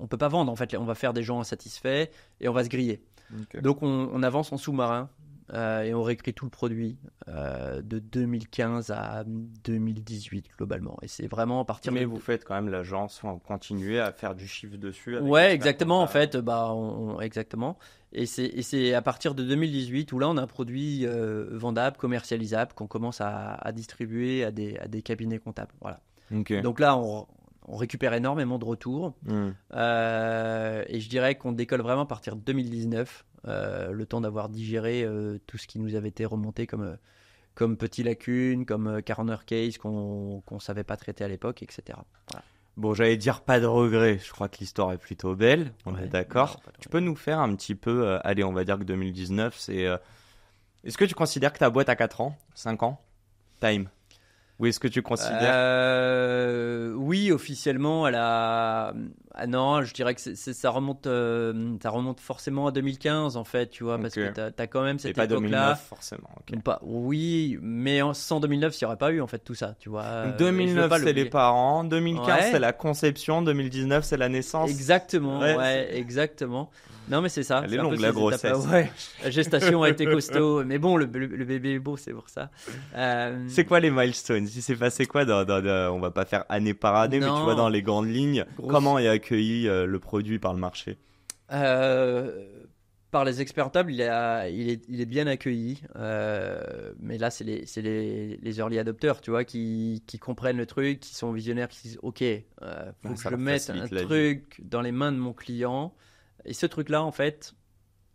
peut pas vendre. En fait, on va faire des gens insatisfaits et on va se griller. Okay. Donc, on avance en sous-marin et on réécrit tout le produit de 2015 à 2018 globalement. Et c'est vraiment à partir. Mais vous faites quand même l'agence, vous continuez à faire du chiffre dessus. Ouais, exactement. En fait, exactement. Et c'est à partir de 2018 où là on a un produit vendable, commercialisable qu'on commence à distribuer à des cabinets comptables. Voilà. Okay. Donc là on récupère énormément de retours et je dirais qu'on décolle vraiment à partir de 2019, le temps d'avoir digéré tout ce qui nous avait été remonté comme petites lacunes, comme corner case qu'on savait pas traiter à l'époque, etc. Voilà. Bon, j'allais dire pas de regret, je crois que l'histoire est plutôt belle, on est d'accord. Tu peux nous faire un petit peu, allez, on va dire que 2019, c'est... Est-ce que tu considères que ta boîte a 4 ans, 5 ans, Time? Ou est-ce que tu considères... Oui, officiellement, elle a Ah non, je dirais que ça remonte forcément à 2015 en fait, tu vois, parce Ok. que t'as quand même Et cette pas époque-là. 2009 forcément. Ok. Ou pas, oui, mais sans 2009, il n'y aurait pas eu en fait tout ça, tu vois. Donc Et je veux 2009 pas c'est les l'oublier. parents, 2015 c'est Ouais, la conception, 2019 c'est la naissance. exactement, Ouais, ouais, exactement. Non, mais c'est ça, elle est c'est un peu longue la ces étapes-là. grossesse. Ouais, la gestation a été costaud, mais bon, le bébé est beau, c'est pour ça. C'est quoi les milestones? Il s'est passé quoi on va pas faire année par année, mais tu vois dans Non, les grandes lignes, grosse. comment est accueilli le produit par le marché? Euh, Par les experts comptables, il est bien accueilli. Mais là, c'est les early adopters, tu vois, qui comprennent le truc, qui sont visionnaires, qui disent OK, faut que Ça je leur mette un facilite la vie. truc dans les mains de mon client. Et ce truc-là, en fait,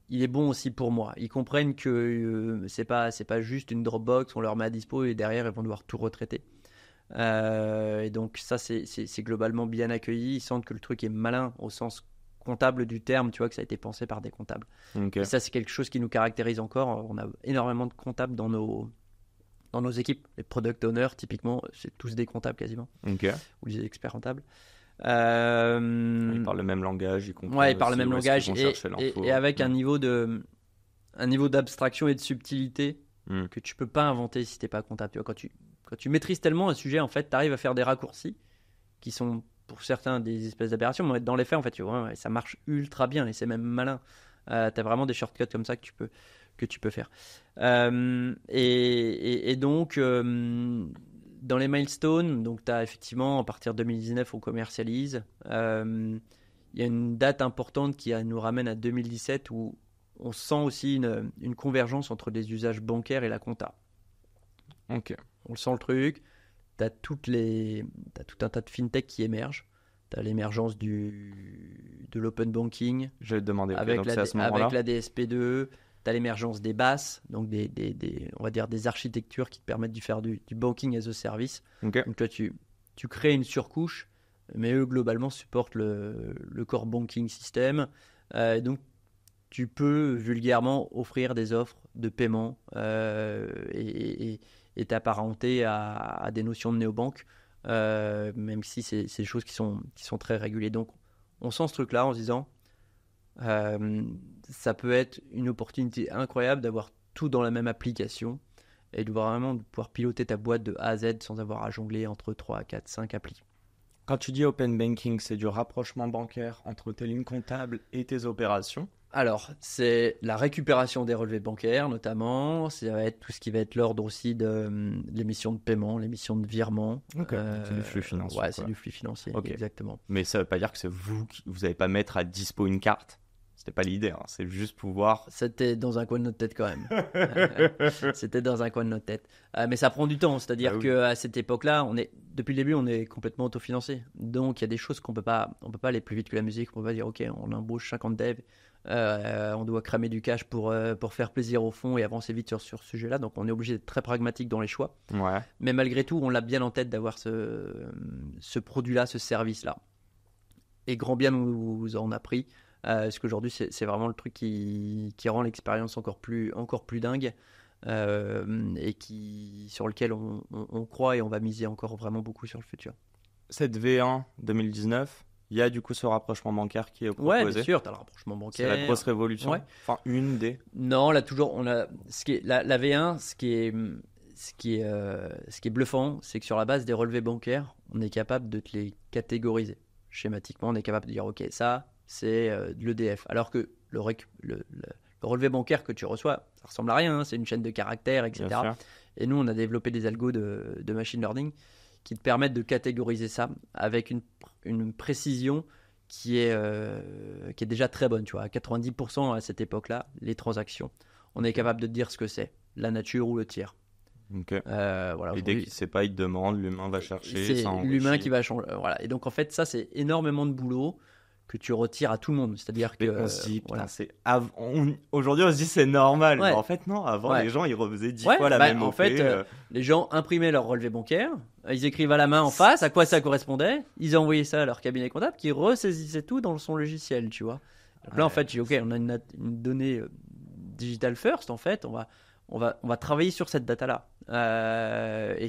il est bon aussi pour moi. Ils comprennent que c'est pas juste une Dropbox, on leur met à dispo et derrière, ils vont devoir tout retraiter. Et donc, ça, c'est globalement bien accueilli. Ils sentent que le truc est malin au sens comptable du terme, tu vois, que ça a été pensé par des comptables. Ok. Et ça, c'est quelque chose qui nous caractérise encore. On a énormément de comptables dans nos équipes. Les product owners, typiquement, c'est tous des comptables quasiment, Ok. ou des experts comptables. Ils parlent le même langage, ils comprennent Ouais, ils parlent le aussi même où est-ce langage qu'ils vont et, chercher et, l'info. et avec un niveau d'abstraction et de subtilité Hmm. que tu peux pas inventer si t'es pas comptable. Tu vois, quand tu maîtrises tellement un sujet, en fait, tu arrives à faire des raccourcis qui sont pour certains des espèces d'aberrations, mais dans les faits, en fait, tu vois, ouais, ça marche ultra bien et c'est même malin. T'as vraiment des shortcuts comme ça que tu peux faire. Et donc, dans les milestones, donc tu as effectivement, à partir de 2019, on commercialise. Il y a une date importante qui nous ramène à 2017 où on sent aussi une convergence entre les usages bancaires et la compta. Ok. On le sent le truc. T'as tout un tas de fintech qui émergent. T'as l'émergence de l'open banking Je vais te demander, ok, avec donc c'est à ce moment-là. avec la DSP2. T'as l'émergence des BaaS, donc on va dire des architectures qui te permettent de faire du banking as a service. Ok. Donc toi, tu crées une surcouche, mais eux, globalement, supportent le core banking system. Donc, tu peux vulgairement offrir des offres de paiement et t'apparenter à des notions de néobanque, même si c'est des choses qui sont très régulées. Donc, on sent ce truc-là en se disant, ça peut être une opportunité incroyable d'avoir tout dans la même application et de vraiment pouvoir piloter ta boîte de A à Z sans avoir à jongler entre 3, 4, 5 applis. Quand tu dis open banking, c'est du rapprochement bancaire entre tes lignes comptables et tes opérations. Alors, c'est la récupération des relevés bancaires notamment, ça va être tout ce qui va être l'ordre aussi de l'émission de paiement, l'émission de virement. Ok, c'est du flux financier, Ouais, quoi. c'est du flux financier, Ok. exactement. Mais ça veut pas dire que c'est vous n'allez pas mettre à dispo une carte. C'était pas l'idée, hein. C'est juste pouvoir. C'était dans un coin de notre tête quand même. C'était dans un coin de notre tête. Mais ça prend du temps, c'est-à-dire Bah oui. qu'à cette époque-là, depuis le début, on est complètement autofinancé. Donc, il y a des choses on peut pas aller plus vite que la musique. On peut pas dire, ok, on embauche 50 devs, on doit cramer du cash pour faire plaisir au fond et avancer vite sur ce sujet-là. Donc, on est obligé d'être très pragmatique dans les choix. Ouais. Mais malgré tout, on l'a bien en tête d'avoir ce produit-là, ce service-là. Et grand bien nous en a pris. Parce qu'aujourd'hui, c'est vraiment le truc qui rend l'expérience encore plus dingue et sur lequel on croit et on va miser encore vraiment beaucoup sur le futur. Cette V1 2019, il y a du coup ce rapprochement bancaire qui est Ouais, proposé. bien sûr, tu as le rapprochement C'est bancaire. la grosse révolution. Ouais. Enfin, une des. Non, là toujours, la V1, ce qui est bluffant, c'est que sur la base des relevés bancaires, on est capable de te les catégoriser. Schématiquement, on est capable de dire, ok, ça, c'est de l'EDF. Alors que le relevé bancaire que tu reçois, ça ressemble à rien, hein, c'est une chaîne de caractères, etc. Bien sûr. Et nous, on a développé des algos de machine learning qui te permettent de catégoriser ça avec une précision qui est déjà très bonne. Tu vois, à 90% à cette époque-là, les transactions, on est capable de te dire ce que c'est, la nature ou le tiers. Ok. Voilà, Et dès qu'il sait pas, il te demande, l'humain va chercher. c'est ça enrichit. l'humain qui va changer. Voilà. Et donc en fait, ça c'est énormément de boulot que tu retires à tout le monde. C'est-à-dire que Mais on se dit, putain, voilà. aujourd'hui on se dit c'est normal. Ouais. Mais en fait, non, avant Ouais. les gens ils refaisaient 10 Ouais, fois la bah, même en OP. fait, les gens imprimaient leur relevé bancaire, ils écrivent à la main en face à quoi ça correspondait, ils envoyaient ça à leur cabinet comptable qui ressaisissait tout dans son logiciel, tu vois. Donc là en fait, j'ai dit, ok, on a une donnée digital first en fait, on va travailler sur cette data là. Et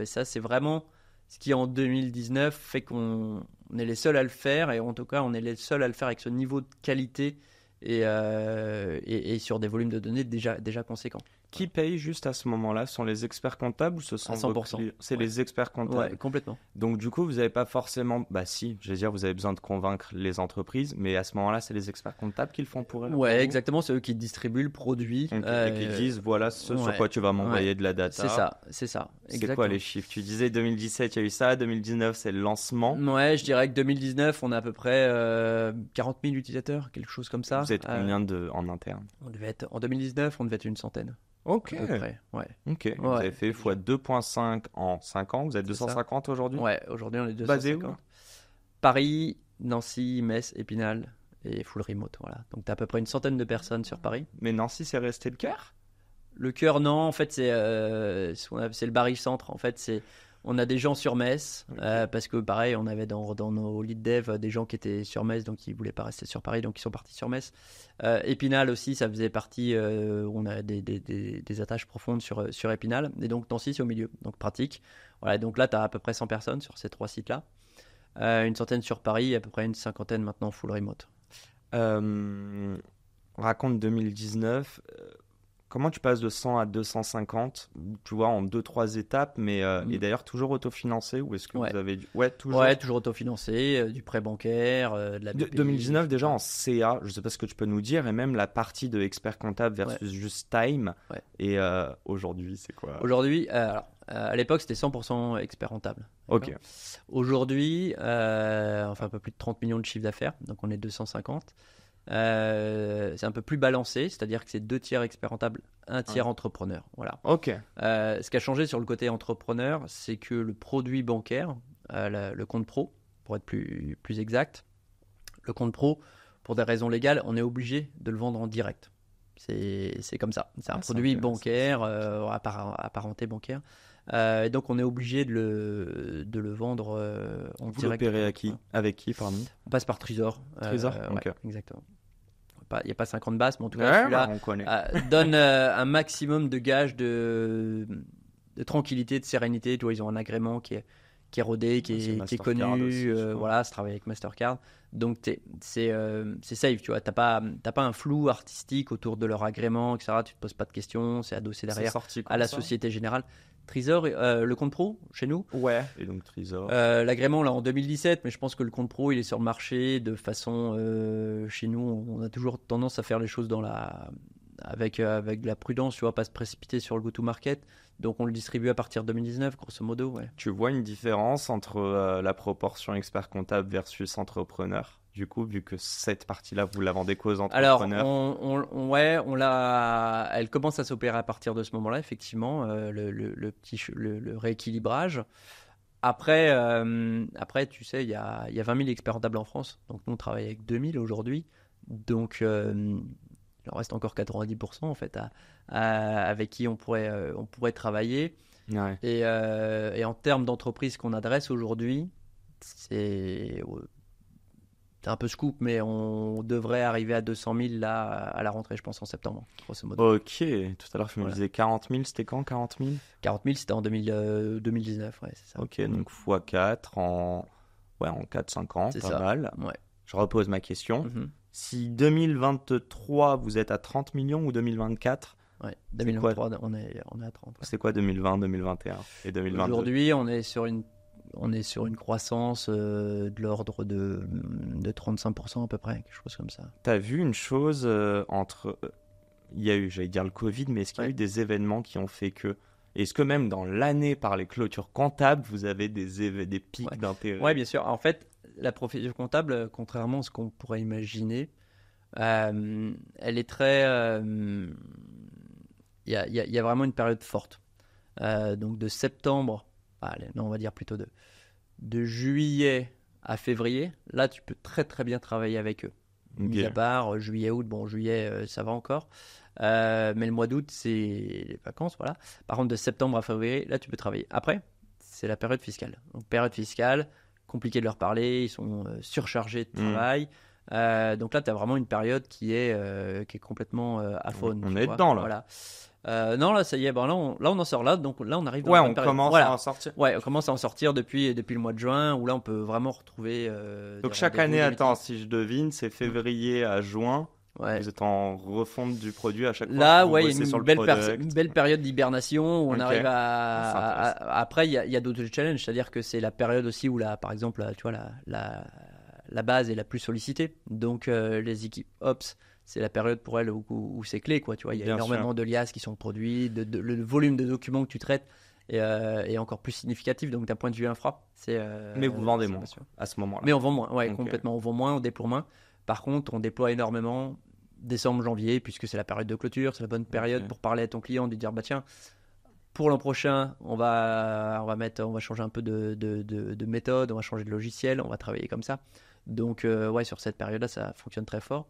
ça c'est vraiment Ce qui en 2019 fait qu'on est les seuls à le faire, et en tout cas on est les seuls à le faire avec ce niveau de qualité et sur des volumes de données déjà conséquents. Qui paye juste à ce moment-là? Ce sont les experts comptables ou ce sont À 100%. C'est Ouais. les experts comptables. Ouais, complètement. Donc du coup, vous n'avez pas forcément... Bah si, je veux dire, vous avez besoin de convaincre les entreprises, mais à ce moment-là, c'est les experts comptables qui le font pour elles. pour Ouais, vous exactement, c'est eux qui distribuent le produit. Ok, et qui disent, voilà ce sur ouais. quoi tu vas m'envoyer de la data. C'est ça. C'est Exactement. quoi les chiffres? Tu disais 2017, il y a eu ça, 2019, c'est le lancement. Ouais, je dirais que 2019, on a à peu près 40 000 utilisateurs, quelque chose comme ça. Vous êtes combien en interne? En 2019, on devait être une centaine. Ok, À peu près, ouais. ok. Vous avez fait x 2,5 en 5 ans, vous êtes C'est ça. 250 aujourd'hui? Ouais, aujourd'hui on est 250. Basé où? Paris, Nancy, Metz, Épinal et full remote, voilà. Donc t'as à peu près une centaine de personnes sur Paris. Mais Nancy, c'est resté le cœur? Le cœur, non, en fait c'est le barycentre. En fait, on a des gens sur Metz, parce que pareil, on avait dans nos lead dev des gens qui étaient sur Metz, donc ils voulaient pas rester sur Paris, donc ils sont partis sur Metz. Épinal aussi, ça faisait partie, on a des attaches profondes sur Épinal, et donc Nancy c'est au milieu, donc pratique. Voilà, donc là tu as à peu près 100 personnes sur ces 3 sites-là, une centaine sur Paris, et à peu près une cinquantaine maintenant full remote. Raconte 2019. Comment tu passes de 100 à 250, tu vois, en 2-3 étapes, mais et d'ailleurs toujours autofinancé, ou est-ce que Ouais. vous avez... Ouais, toujours. Ouais, toujours autofinancé, du prêt bancaire, de la BPI. 2019 déjà en CA, je sais pas ce que tu peux nous dire, et même la partie de expert comptable versus juste time, Ouais. et aujourd'hui c'est quoi? Aujourd'hui, à l'époque c'était 100% expert rentable. Ok. Aujourd'hui, enfin un peu plus de 30 millions de chiffre d'affaires, donc on est 250. C'est un peu plus balancé, c'est-à-dire que c'est 2 tiers expert rentable, 1 tiers entrepreneur. Voilà. Ok. Ce qui a changé sur le côté entrepreneur, c'est que le produit bancaire, le compte pro, pour être plus exact, le compte pro, pour des raisons légales, on est obligé de le vendre en direct. C'est comme ça. C'est un produit bancaire, apparenté bancaire. Et donc on est obligé de le vendre en Vous direct. l'opérez avec qui, pardon? On passe par Trésor. Trésor, ouais, ok. exactement. Il n'y a pas 50 bases, mais en tout cas, Ouais, celui-là on connaît. donne un maximum de gages de tranquillité, de sérénité. Tu vois, ils ont un agrément qui est rodé, qui est Mastercard connu. aussi, je crois. Voilà, ça travaille avec Mastercard. Donc, c'est safe, tu vois. T'as pas un flou artistique autour de leur agrément, etc. Tu te poses pas de questions, c'est adossé derrière C'est sorti à la comme ça? Société Générale. Trésor, le compte pro, chez nous. Ouais. Et donc Trésor. L'agrément là en 2017, mais je pense que le compte pro il est sur le marché de façon chez nous on a toujours tendance à faire les choses avec de la prudence, tu vois, pas se précipiter sur le go-to-market, donc on le distribue à partir de 2019 grosso modo. Ouais. Tu vois une différence entre la proportion expert comptable versus entrepreneur? Du coup, vu que cette partie-là, vous la vendez qu'aux Alors entrepreneurs. elle commence à s'opérer à partir de ce moment-là, effectivement, le rééquilibrage. Après, tu sais, il y a 20 000 experts comptables en France, donc nous on travaille avec 2000 aujourd'hui, donc il en reste encore 90% en fait avec qui on pourrait travailler. Ouais. Et en termes d'entreprises qu'on adresse aujourd'hui, c'est un peu scoop, mais on devrait arriver à 200 000 là à la rentrée, je pense en septembre, grosso modo. Ok. Tout à l'heure, tu me disais 40 000, c'était quand 40 000? 40 000, c'était en 2019, ouais, c'est ça. Ok, donc x4 en 4-5 ans, C'est pas ça. mal. Ouais. Je repose ma question. Mhm. Si 2023, vous êtes à 30 millions ou 2024, Ouais. 2023, on est à 30. Ouais. c'est quoi 2020, 2021 et 2022? Aujourd'hui, on est sur une croissance de l'ordre de 35% à peu près, quelque chose comme ça. T'as vu une chose entre... il y a eu, j'allais dire le Covid, mais est-ce qu'il y a eu des événements qui ont fait que... Est-ce que même dans l'année par les clôtures comptables, vous avez des pics d'intérêt? Oui, bien sûr. En fait, la profession comptable, contrairement à ce qu'on pourrait imaginer, elle est très... Il y a vraiment une période forte. Donc de septembre, non, on va dire plutôt de juillet à février, là tu peux très très bien travailler avec eux. Mis à part juillet, août, bon juillet ça va encore, mais le mois d'août c'est les vacances, voilà. Par contre de septembre à février, là tu peux travailler. Après, c'est la période fiscale. Donc période fiscale, compliqué de leur parler, ils sont surchargés de travail. Donc là, tu as vraiment une période qui est complètement aphone. On est dedans là. Voilà. Non, là, ça y est, là, on en sort là. Donc là, on arrive dans Ouais, la on bonne période. commence Voilà. à en sortir. Ouais, on commence à en sortir depuis le mois de juin, où là, on peut vraiment retrouver Donc des chaque rendez-vous, année, des attends, meetings. si je devine, c'est février à juin. Ouais. Vous êtes en refonte du produit à chaque fois Là, que vous ouais, il y a bossez sur une le belle, product. une belle période d'hibernation où on Ok. arrive C'est intéressant. Après, il y a d'autres challenges, c'est-à-dire que c'est la période aussi où, là, par exemple, tu vois, la base est la plus sollicitée. Donc, les équipes Ops, c'est la période pour elles où c'est clé, quoi. Tu vois, il y a Bien énormément de liasses qui sont produits, le volume de documents que tu traites est encore plus significatif. Donc, d'un point de vue infra, Mais vous vendez c'est moins passionnant. à ce moment-là. Mais on vend moins, ouais, Ok. complètement. On vend moins, on déploie moins. Par contre, on déploie énormément décembre, janvier, puisque c'est la période de clôture, c'est la bonne période Ok. pour parler à ton client, de lui dire bah tiens, pour l'an prochain, on va changer un peu de méthode, on va changer de logiciel, on va travailler comme ça. Donc ouais, sur cette période-là, ça fonctionne très fort.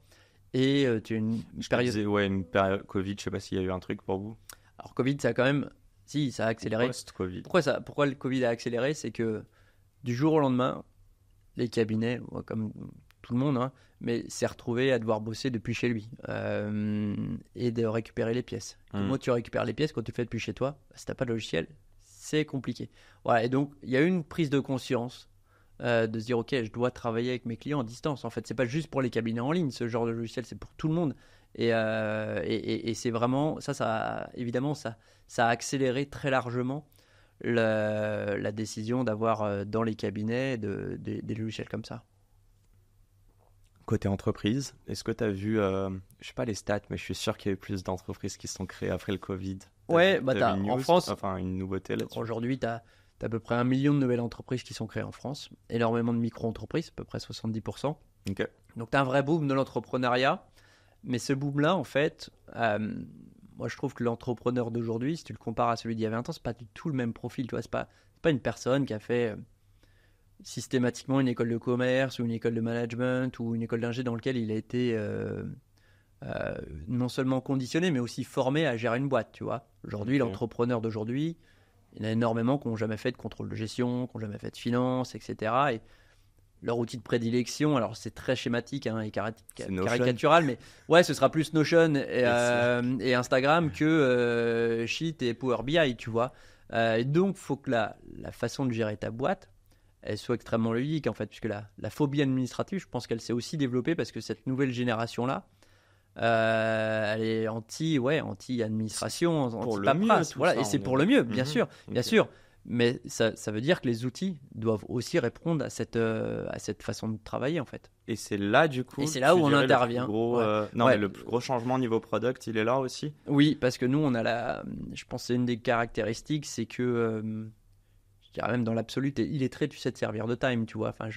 Et tu as une Je te période. disais, ouais, une période Covid, je sais pas s'il y a eu un truc pour vous. Alors Covid, ça a quand même, si, ça a accéléré. Post-Covid. Pourquoi le Covid a accéléré, c'est que du jour au lendemain, les cabinets, comme tout le monde, hein, mais s'est retrouvé à devoir bosser depuis chez lui et de récupérer les pièces. Comment tu récupères les pièces quand tu le fais depuis chez toi? Si tu n'as pas de logiciel, c'est compliqué. Voilà, et donc il y a eu une prise de conscience de se dire ok, je dois travailler avec mes clients à distance. En fait, c'est pas juste pour les cabinets en ligne, ce genre de logiciel, c'est pour tout le monde. Et c'est vraiment évidemment, ça a accéléré très largement la décision d'avoir dans les cabinets des logiciels comme ça. Côté entreprise, est-ce que tu as vu, je sais pas les stats, mais je suis sûr qu'il y a eu plus d'entreprises qui se sont créées après le Covid. Ouais, T'as vu une en news, France, enfin une nouveauté là-dessus. aujourd'hui, tu as à peu près 1 million de nouvelles entreprises qui sont créées en France, énormément de micro-entreprises, à peu près 70%. Ok. Donc tu as un vrai boom de l'entrepreneuriat, mais ce boom-là, en fait, moi je trouve que l'entrepreneur d'aujourd'hui, si tu le compares à celui d'il y a 20 ans, c'est pas du tout le même profil, tu vois, c'est pas une personne qui a fait systématiquement une école de commerce ou une école de management ou une école d'ingé dans lequel il a été non seulement conditionné mais aussi formé à gérer une boîte, tu vois. Aujourd'hui, Ok. l'entrepreneur d'aujourd'hui, il y en a énormément qui n'ont jamais fait de contrôle de gestion, qui n'ont jamais fait de finance, etc. Et leur outil de prédilection, alors c'est très schématique hein, et C'est Notion. caricatural, mais ouais, ce sera plus Notion et Slack. et Instagram que Sheet et Power BI, tu vois. Et donc, il faut que la façon de gérer ta boîte, elle soit extrêmement ludique en fait, puisque la phobie administrative, je pense qu'elle s'est aussi développée parce que cette nouvelle génération-là, elle est anti-administration, pour le mieux, anti-paperasse, tout voilà, ça, et c'est on est pour le mieux, bien sûr, bien Ok. sûr. Mais ça veut dire que les outils doivent aussi répondre à cette façon de travailler en fait. Et c'est là du coup. Et c'est là où tu on dirais, intervient. Le plus gros, Ouais. non, Ouais. mais le plus gros changement niveau product, il est là aussi. Oui, parce que nous, on a je pense que c'est une des caractéristiques, c'est que je dirais même dans l'absolu, il est très, tu sais, de servir de time, tu vois. Enfin,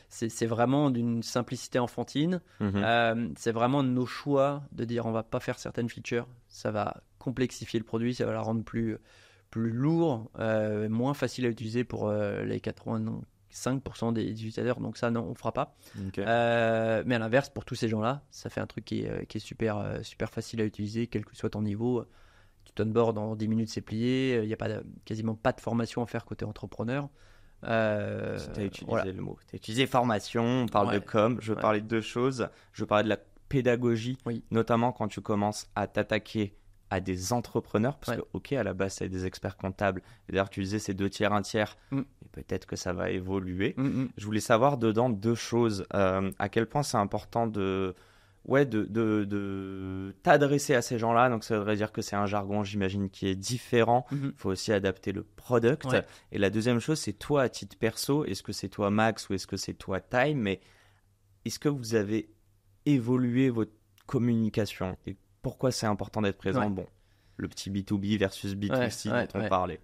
c'est vraiment d'une simplicité enfantine. Mhm. C'est vraiment nos choix de dire on va pas faire certaines features. Ça va complexifier le produit, ça va la rendre plus lourd, moins facile à utiliser pour les 85% des utilisateurs. Donc ça, non, on fera pas. Ok. Mais à l'inverse, pour tous ces gens-là, ça fait un truc qui est super, super facile à utiliser, quel que soit ton niveau. Tu t'onboard en 10 minutes, c'est plié. Il n'y a quasiment pas de formation à faire côté entrepreneur. Tu as utilisé Voilà. le mot. Tu as utilisé formation, on parle de Ouais. com. Je veux Ouais. parler de deux choses. Je veux parler de la pédagogie, Oui. notamment quand tu commences à t'attaquer à des entrepreneurs, parce Ouais. que, ok, à la base, c'est des experts comptables. Et d'ailleurs, tu disais, c'est 2 tiers, 1 tiers. Mm. Et peut-être que ça va évoluer. Mm, mm. Je voulais savoir dedans deux choses. À quel point c'est important de t'adresser à ces gens-là. Donc, ça voudrait dire que c'est un jargon, j'imagine, qui est différent. Mhm. Il faut aussi adapter le product. Ouais. Et la deuxième chose, c'est toi, à titre perso. Est-ce que c'est toi, Max, ou est-ce que c'est toi, Time? Mais est-ce que vous avez évolué votre communication? Et pourquoi c'est important d'être présent? Ouais. Bon, le petit B2B versus B2C Ouais, dont on ouais. parlait.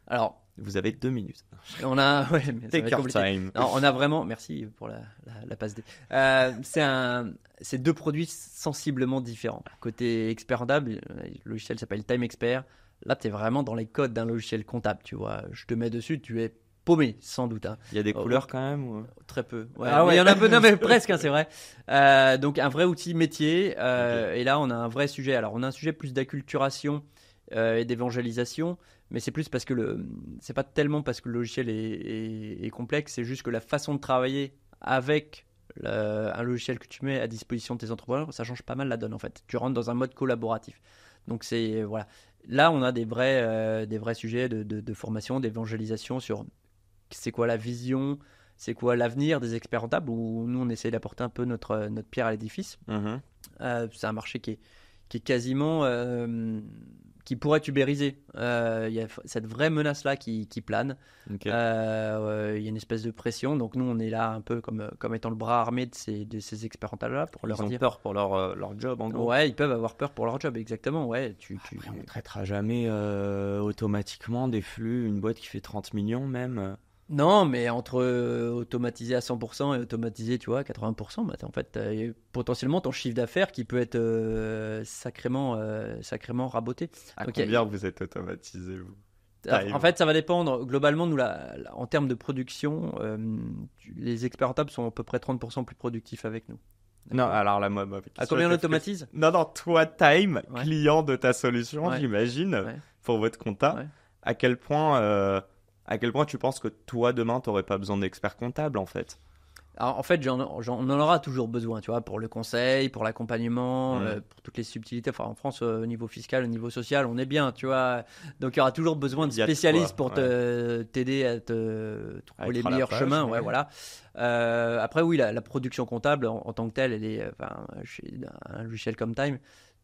Alors, Vous avez 2 minutes. on a. Ouais, mais ça va Take être your compliqué. time. Non, on a vraiment. Merci pour la passe D. C'est deux produits sensiblement différents. Côté expert comptable, le logiciel s'appelle Time Expert. Là, tu es vraiment dans les codes d'un logiciel comptable. Tu vois, je te mets dessus, tu es paumé, sans doute. Hein. Il y a des couleurs quand même ou... Très peu. Ouais, Ah mais ouais. il y en a un peu, non, mais presque, hein, c'est vrai. Donc, un vrai outil métier. Et là, on a un vrai sujet. Alors, on a un sujet plus d'acculturation et d'évangélisation. Mais c'est plus parce que c'est pas tellement parce que le logiciel est complexe, c'est juste que la façon de travailler avec un logiciel que tu mets à disposition de tes entrepreneurs, ça change pas mal la donne en fait. Tu rentres dans un mode collaboratif. Donc c'est voilà. Là, on a des vrais sujets de formation, d'évangélisation sur c'est quoi la vision, c'est quoi l'avenir des experts comptables, où nous, on essaie d'apporter un peu notre pierre à l'édifice. Mhm. C'est un marché qui est quasiment... qui pourrait être ubérisé. Il y a cette vraie menace-là qui plane. Ok. Il y a une espèce de pression. Donc nous, on est là un peu comme étant le bras armé de ces experts comptables-là pour leur Ils ont dire... peur pour leur job, en gros. Ouais, ils peuvent avoir peur pour leur job, exactement. Ouais, Après, on ne traitera jamais automatiquement des flux, une boîte qui fait 30 millions même. Non, mais entre automatiser à 100% et automatiser, tu vois, à 80%, bah, en fait, potentiellement ton chiffre d'affaires qui peut être sacrément raboté. À Donc, combien vous êtes automatisé, vous? en fait, ça va dépendre. Globalement, nous, en termes de production, les experts comptables sont à peu près 30% plus productifs avec nous. Non, alors là, moi, à combien on automatise? Non, toi, Time, Ouais. client de ta solution, Ouais. j'imagine, Ouais. pour votre compta, Ouais. à quel point tu penses que toi, demain, tu n'aurais pas besoin d'expert comptable, en fait? Alors, en fait, on en aura toujours besoin, tu vois, pour le conseil, pour l'accompagnement, pour toutes les subtilités. Enfin, en France, au niveau fiscal, au niveau social, on est bien, tu vois. Donc, il y aura toujours besoin de Il y a de spécialistes quoi, pour t'aider à te trouver À les être à la meilleurs page, chemins. ouais. Ouais, voilà. Après, oui, la production comptable en tant que telle, elle est, chez un logiciel comme Time.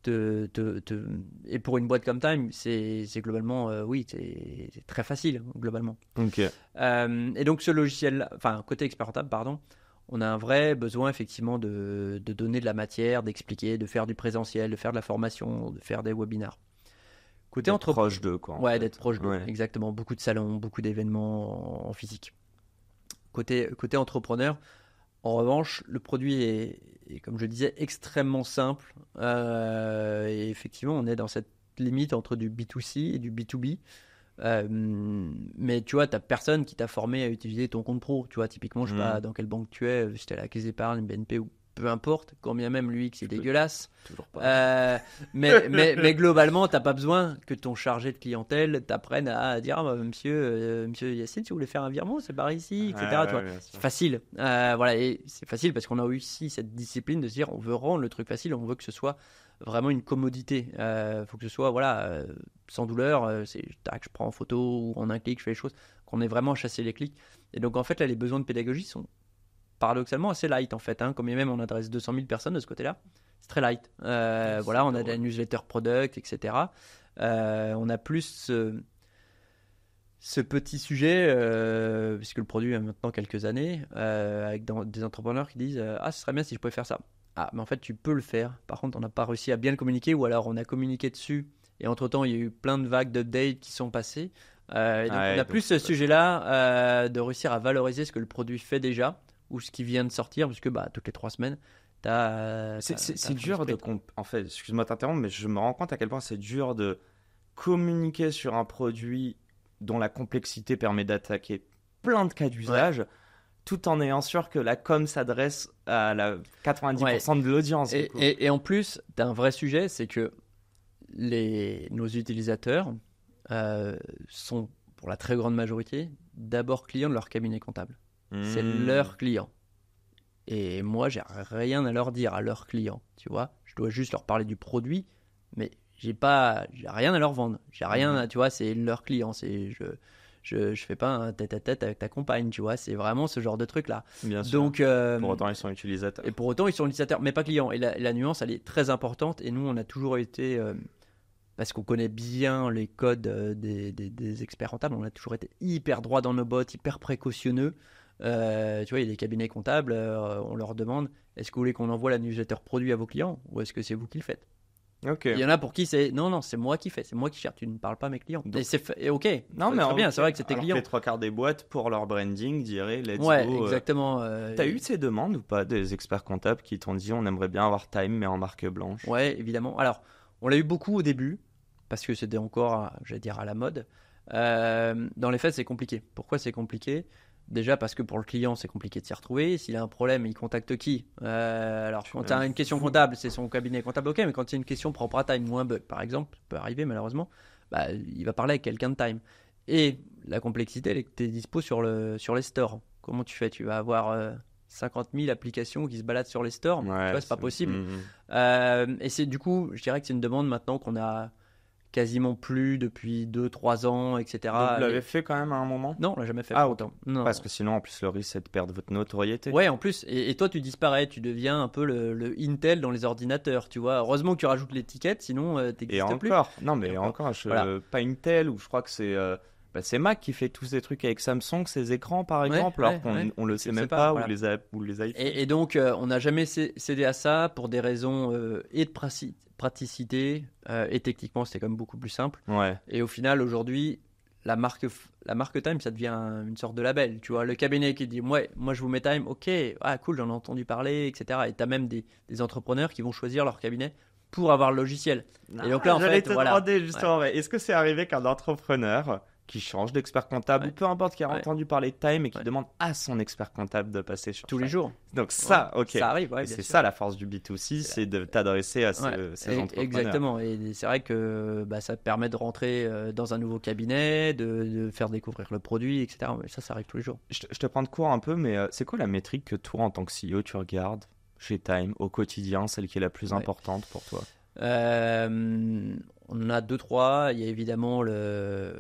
Et pour une boîte comme Time, c'est globalement, oui, c'est très facile, globalement. Ok. Et donc ce logiciel, enfin côté expert comptable, pardon, on a un vrai besoin effectivement de donner de la matière, d'expliquer, de faire du présentiel, de faire de la formation, de faire des webinars. Côté D'être proche d'eux, quoi. ouais, fait. d'être proche d'eux, Ouais. exactement. Beaucoup de salons, beaucoup d'événements en physique. Côté entrepreneur, en revanche, le produit est, comme je disais, extrêmement simple. Et effectivement, on est dans cette limite entre du B2C et du B2B. Mais tu vois, t'as personne qui t'a formé à utiliser ton compte pro. Tu vois, typiquement, je sais pas dans quelle banque tu es, si t'es à la Caisse d'épargne, BNP ou peu importe, quand bien même lui que c'est dégueulasse. Toujours pas. Mais globalement, t'as pas besoin que ton chargé de clientèle t'apprenne à dire monsieur Yacine, si vous voulez faire un virement, c'est par ici, etc. Ouais, Tu vois, bien sûr. c'est facile. Voilà, et c'est facile parce qu'on a aussi cette discipline de se dire on veut rendre le truc facile, on veut que ce soit vraiment une commodité. Faut que ce soit sans douleur. C'est tac, je prends en photo ou en un clic, je fais les choses. Qu'on ait vraiment chassé les clics. Et donc en fait là, les besoins de pédagogie sont paradoxalement assez light en fait. Comme bien même on adresse 200 000 personnes de ce côté-là, c'est très light. Voilà, on a des newsletters product, etc. On a plus ce petit sujet, puisque le produit a maintenant quelques années, avec des entrepreneurs qui disent ah, ce serait bien si je pouvais faire ça. Ah, mais en fait, tu peux le faire. Par contre, on n'a pas réussi à bien le communiquer, ou alors on a communiqué dessus, et entre-temps, il y a eu plein de vagues d'updates qui sont passées. Et donc, on a plus ce sujet-là de réussir à valoriser ce que le produit fait déjà, ou ce qui vient de sortir, puisque toutes les 3 semaines, c'est dur de... En fait, excuse-moi de t'interrompre, mais je me rends compte à quel point c'est dur de communiquer sur un produit dont la complexité permet d'attaquer plein de cas d'usage, tout en ayant sûr que la com s'adresse à la 90% de l'audience. Et en plus, tu as un vrai sujet, c'est que nos utilisateurs sont, pour la très grande majorité, d'abord clients de leur cabinet comptable. C'est leur client. Et moi, j'ai rien à leur dire à leurs clients, tu vois. Je dois juste leur parler du produit, mais j'ai rien à leur vendre. J'ai rien, tu vois, c'est leur client. Je fais pas un tête-à-tête avec ta compagne, tu vois. C'est vraiment ce genre de truc-là. Bien sûr. Donc, pour autant, ils sont utilisateurs. Et pour autant, ils sont utilisateurs, mais pas clients. Et la nuance, elle est très importante. Et nous, on a toujours été... parce qu'on connaît bien les codes des experts comptables, on a toujours été hyper droit dans nos bottes, hyper précautionneux. Tu vois, il y a des cabinets comptables, on leur demande est-ce que vous voulez qu'on envoie la newsletter produit à vos clients ou est-ce que c'est vous qui le faites? Ok. Il y en a pour qui c'est non, c'est moi qui fais, c'est moi qui gère, tu ne parles pas à mes clients. Donc, et ok, non, mais très bien, c'est vrai que c'est tes clients. Les 3/4 des boîtes, pour leur branding, diraient let's go. Ouais, exactement. T'as eu ces demandes ou pas des experts comptables qui t'ont dit on aimerait bien avoir Time mais en marque blanche? Ouais, évidemment. Alors, on l'a eu beaucoup au début parce que c'était encore, j'allais dire, à la mode. Dans les faits, c'est compliqué. Pourquoi c'est compliqué? Déjà parce que pour le client, c'est compliqué de s'y retrouver. S'il a un problème, il contacte qui? Alors, quand tu as une question comptable, c'est son cabinet comptable, ok, mais quand c'est une question propre à Time ou un bug, par exemple, ça peut arriver malheureusement, il va parler avec quelqu'un de Time. Et la complexité, elle est que tu es dispo sur les stores. Comment tu fais? Tu vas avoir 50 000 applications qui se baladent sur les stores. Tu vois, c'est pas possible. Et c'est du coup, je dirais que c'est une demande maintenant qu'on a quasiment plus depuis 2-3 ans, etc. Donc, vous l'avez fait quand même à un moment? Non, on l'a jamais fait Ah, pour ok. autant. Non. Parce que sinon, en plus, le risque, c'est de perdre votre notoriété. Ouais, en plus. Et toi, tu disparais. Tu deviens un peu le Intel dans les ordinateurs. Tu vois, heureusement que tu rajoutes l'étiquette, sinon Et t'existes plus. encore, non mais Et encore, Voilà. pas Intel, ou je crois que c'est Mac qui fait tous ces trucs avec Samsung, ces écrans par exemple, alors qu'on on le sait Je même sais pas, voilà. ou les iPhones. Et donc, on n'a jamais cédé à ça pour des raisons et de praticité et techniquement, c'était quand même beaucoup plus simple. Ouais. Et au final, aujourd'hui, la marque Time, ça devient une sorte de label. Tu vois, le cabinet qui dit moi je vous mets Time, ok, ah cool, j'en ai entendu parler, etc. Et tu as même des entrepreneurs qui vont choisir leur cabinet pour avoir le logiciel. Et donc là, en j'allais fait, te voilà. demander justement, mais est-ce que c'est arrivé qu'un entrepreneur qui change d'expert comptable, ou peu importe, qui a entendu parler de Time et qui demande à son expert comptable de passer sur tous les jours. Donc ça, ok. Ça arrive, Et c'est ça la force du B2C, c'est de t'adresser à ces entrepreneurs. Exactement. Et c'est vrai que ça permet de rentrer dans un nouveau cabinet, de faire découvrir le produit, etc. Mais ça arrive tous les jours. Je te prends de court un peu, mais c'est quoi la métrique que toi, en tant que CEO, tu regardes chez Time au quotidien, celle qui est la plus importante pour toi? On en a 2-3. Il y a évidemment le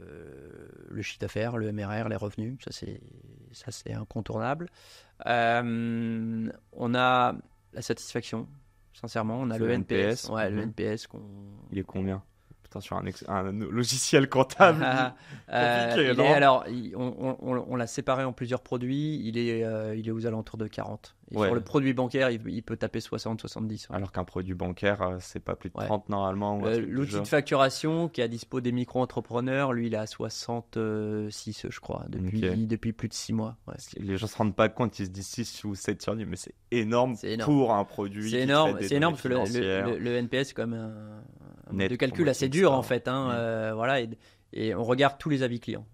chiffre d'affaires, le MRR, les revenus. Ça, c'est incontournable. On a la satisfaction, sincèrement. On a le NPS. Ouais, le NPS. Il est combien? Putain, sur un logiciel comptable. Alors, on l'a séparé en plusieurs produits. Il est aux alentours de 40. Et sur le produit bancaire, il peut taper 60-70. Alors qu'un produit bancaire, c'est pas plus de 30 normalement. L'outil de facturation qui est à dispo des micro-entrepreneurs, lui, il est à 66, je crois, depuis plus de 6 mois. Ouais. Les gens se rendent pas compte, ils se disent 6 ou 7 sur 10, mais c'est énorme pour un produit. C'est énorme parce que le NPS, c'est quand même un mode de calcul assez dur, en fait. Voilà, et on regarde tous les avis clients.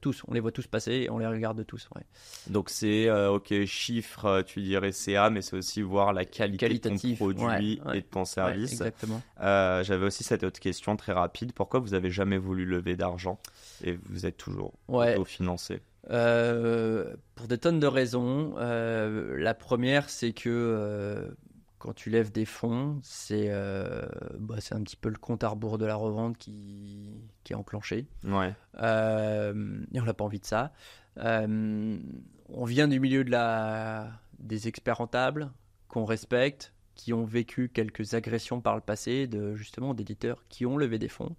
Tous, on les voit tous passer et on les regarde tous. Ouais. Donc c'est chiffre, tu dirais CA, mais c'est aussi voir la qualité de ton produit et de ton service. Exactement. J'avais aussi cette autre question très rapide. Pourquoi vous avez jamais voulu lever d'argent et vous êtes toujours autofinancé? Pour des tonnes de raisons. La première, c'est que quand tu lèves des fonds, c'est un petit peu le compte à rebours de la revente qui est enclenché. Ouais. Et on n'a pas envie de ça. On vient du milieu des experts rentables qu'on respecte, qui ont vécu quelques agressions par le passé, justement d'éditeurs qui ont levé des fonds.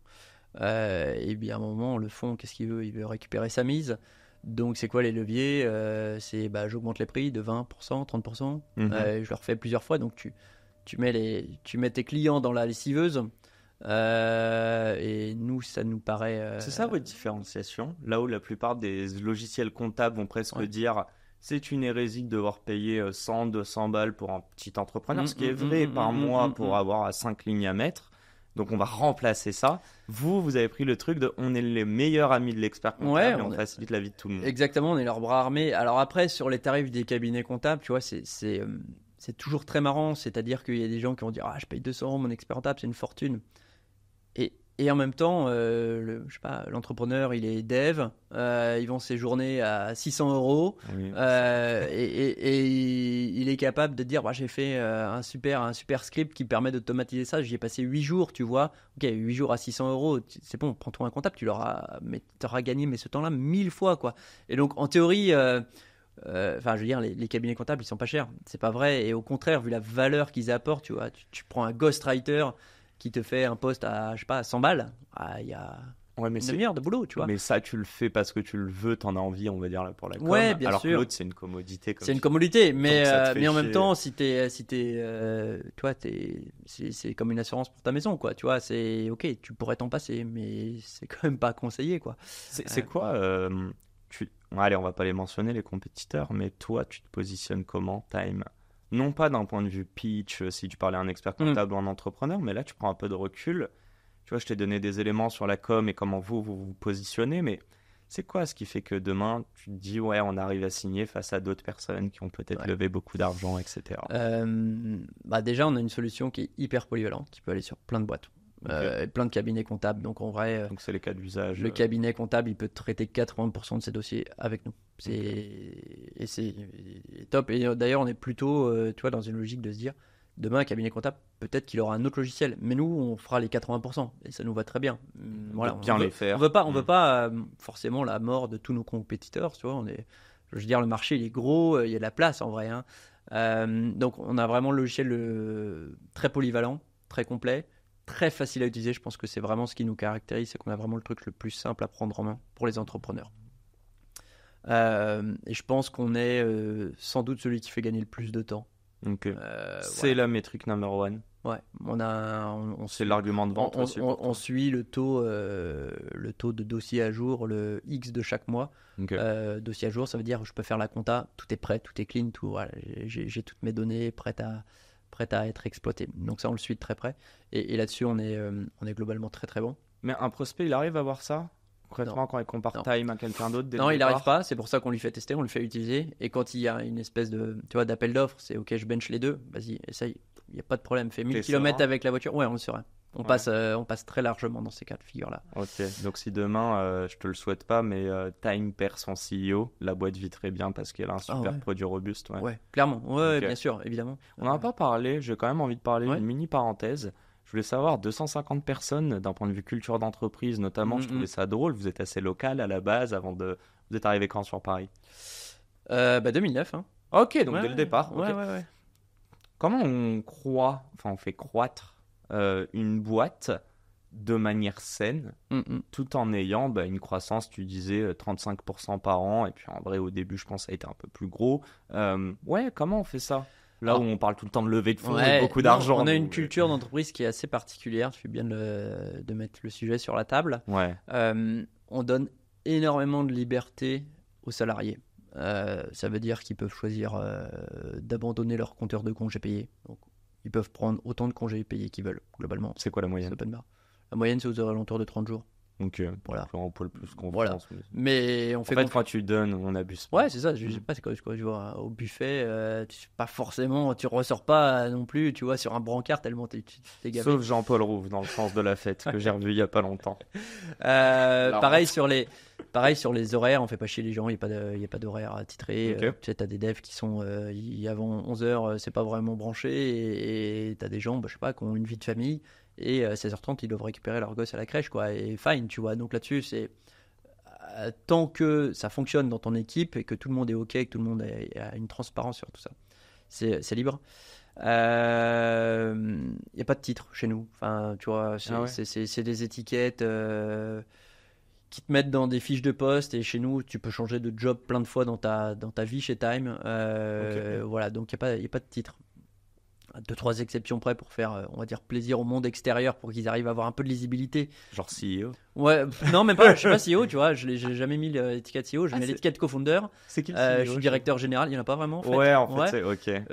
Et bien à un moment, le fonds, qu'est-ce qu'il veut? Il veut récupérer sa mise. Donc, c'est quoi les leviers? C'est j'augmente les prix de 20%, 30%. Je le refais plusieurs fois. Donc, tu mets tes clients dans la lessiveuse. Et nous, ça nous paraît. C'est ça votre différenciation? Là où la plupart des logiciels comptables vont presque dire c'est une hérésie de devoir payer 100, 200 balles pour un petit entrepreneur, ce qui est vrai par mois pour avoir à 5 lignes à mettre. Donc on va remplacer ça. Vous avez pris le truc de on est les meilleurs amis de l'expert comptable et on facilite la vie de tout le monde. Exactement, on est leurs bras armés. Alors après, sur les tarifs des cabinets comptables, tu vois, c'est toujours très marrant. C'est-à-dire qu'il y a des gens qui vont dire je paye 200 €, mon expert comptable, c'est une fortune. Et en même temps, l'entrepreneur, il est dev, il vend ses journées à 600 €, et il est capable de dire j'ai fait un super script qui permet d'automatiser ça, j'y ai passé 8 jours, tu vois. Ok, 8 jours à 600 €, c'est bon, prends-toi un comptable, tu auras gagné ce temps-là 1000 fois, quoi. Et donc, en théorie, je veux dire, les cabinets comptables, ils sont pas chers, c'est pas vrai. Et au contraire, vu la valeur qu'ils apportent, tu vois, tu prends un ghostwriter qui te fait un poste à 100 balles, il y a une demi-heure de boulot, tu vois. Mais ça, tu le fais parce que tu le veux, t'en as envie, on va dire, là, pour la com. Ouais, bien alors sûr. que l'autre, c'est une commodité. C'est une commodité, mais en même temps, toi, c'est comme une assurance pour ta maison, quoi. Tu vois, c'est ok, tu pourrais t'en passer, mais c'est quand même pas conseillé, quoi. C'est quoi allez, on va pas les mentionner, les compétiteurs, mais toi, tu te positionnes comment, Time? Non pas d'un point de vue pitch, si tu parlais à un expert comptable ou un entrepreneur, mais là, tu prends un peu de recul. Tu vois, je t'ai donné des éléments sur la com et comment vous positionnez, mais c'est quoi ce qui fait que demain, tu te dis, on arrive à signer face à d'autres personnes qui ont peut-être levé beaucoup d'argent, etc. Déjà, on a une solution qui est hyper polyvalente, qui peut aller sur plein de boîtes. Plein de cabinets comptables, donc en vrai donc c'est les cas d'usage. Le cabinet comptable, il peut traiter 80% de ses dossiers avec nous. Et top. Et d'ailleurs, on est plutôt tu vois, dans une logique de se dire demain, un cabinet comptable, peut-être qu'il aura un autre logiciel. Mais nous, on fera les 80%. Et ça nous va très bien. Voilà, bien le faire. On veut pas forcément la mort de tous nos compétiteurs. Tu vois, je veux dire, le marché, il est gros. Il y a de la place en vrai. Hein. Donc, on a vraiment le logiciel très polyvalent, très complet, très facile à utiliser. Je pense que c'est vraiment ce qui nous caractérise. C'est qu'on a vraiment le truc le plus simple à prendre en main pour les entrepreneurs. Et je pense qu'on est sans doute celui qui fait gagner le plus de temps. Okay. C'est la métrique number one. Ouais, c'est l'argument de vente. On suit le taux de dossier à jour, le X de chaque mois. Okay. Dossier à jour, ça veut dire je peux faire la compta, tout est prêt, tout est clean, tout. Voilà, j'ai toutes mes données prêtes à être exploitées. Donc ça, on le suit de très près. Et là-dessus, on est globalement très très bon. Mais un prospect, il arrive à voir ça concrètement quand il compare Time à quelqu'un d'autre? Non, il n'arrive pas. C'est pour ça qu'on lui fait tester, on lui fait utiliser. Et quand il y a une espèce d'appel d'offre, c'est OK, je bench les deux. Vas-y, essaye. Il n'y a pas de problème. Fais 1000 km avec la voiture. Ouais, on le saurait. On passe très largement dans ces cas de figure-là. Ok, donc si demain, je te le souhaite pas, mais Time perd son CEO, la boîte vit très bien parce qu'elle a un super produit robuste. Ouais, clairement. Ouais, okay. Bien sûr, évidemment. On n'en a pas parlé. J'ai quand même envie de parler d'une mini parenthèse. Je voulais savoir, 250 personnes, d'un point de vue culture d'entreprise notamment, je trouvais ça drôle. Vous êtes assez local à la base Vous êtes arrivé quand sur Paris? 2009. Hein. Ok, donc dès le départ. Okay. Ouais. Comment on fait croître une boîte de manière saine, tout en ayant une croissance, tu disais, 35% par an, et puis en vrai, au début, je pense que ça a été un peu plus gros. Comment on fait ça ? Là où on parle tout le temps de levée de fonds et beaucoup d'argent. On a une culture d'entreprise qui est assez particulière. Tu fais bien de mettre le sujet sur la table. Ouais. On donne énormément de liberté aux salariés. Ça veut dire qu'ils peuvent choisir d'abandonner leur compteur de congés payés. Donc, ils peuvent prendre autant de congés payés qu'ils veulent, globalement. C'est quoi la moyenne ? La moyenne, c'est aux alentours de 30 jours. Donc, voilà. On peut le plus qu'on pense. Mais en fait, quand tu donnes, on abuse pas. Ouais, c'est ça. Je sais pas, c'est quoi, je vois, au buffet, tu ressors pas non plus, tu vois, sur un brancard tellement t'es gavé. Sauf Jean-Paul Rouve dans Le Sens de la Fête, que j'ai revu il y a pas longtemps. Pareil sur les horaires, on fait pas chier les gens, il y a pas d'horaire attitré. Okay. Tu sais, t'as des devs qui sont avant 11h, c'est pas vraiment branché, et t'as des gens, je sais pas, qui ont une vie de famille. Et à 16h30, ils doivent récupérer leur gosse à la crèche, quoi. Et fine, tu vois. Donc là-dessus, c'est tant que ça fonctionne dans ton équipe et que tout le monde est OK, que tout le monde a une transparence sur tout ça, c'est libre. Il n'y a pas de titre chez nous. Enfin, tu vois, c'est des étiquettes qui te mettent dans des fiches de poste. Et chez nous, tu peux changer de job plein de fois dans ta vie chez Time. Okay. Voilà, donc il n'y a pas de titre. 2-3 exceptions près pour faire, on va dire, plaisir au monde extérieur pour qu'ils arrivent à avoir un peu de lisibilité. Genre CEO? Ouais, non, même pas, je suis pas CEO, tu vois, j'ai jamais mis l'étiquette CEO, je mets l'étiquette co-founder. C'est qui le CEO? Je suis directeur général, il n'y en a pas vraiment en fait. Ouais, en fait, c'est ok.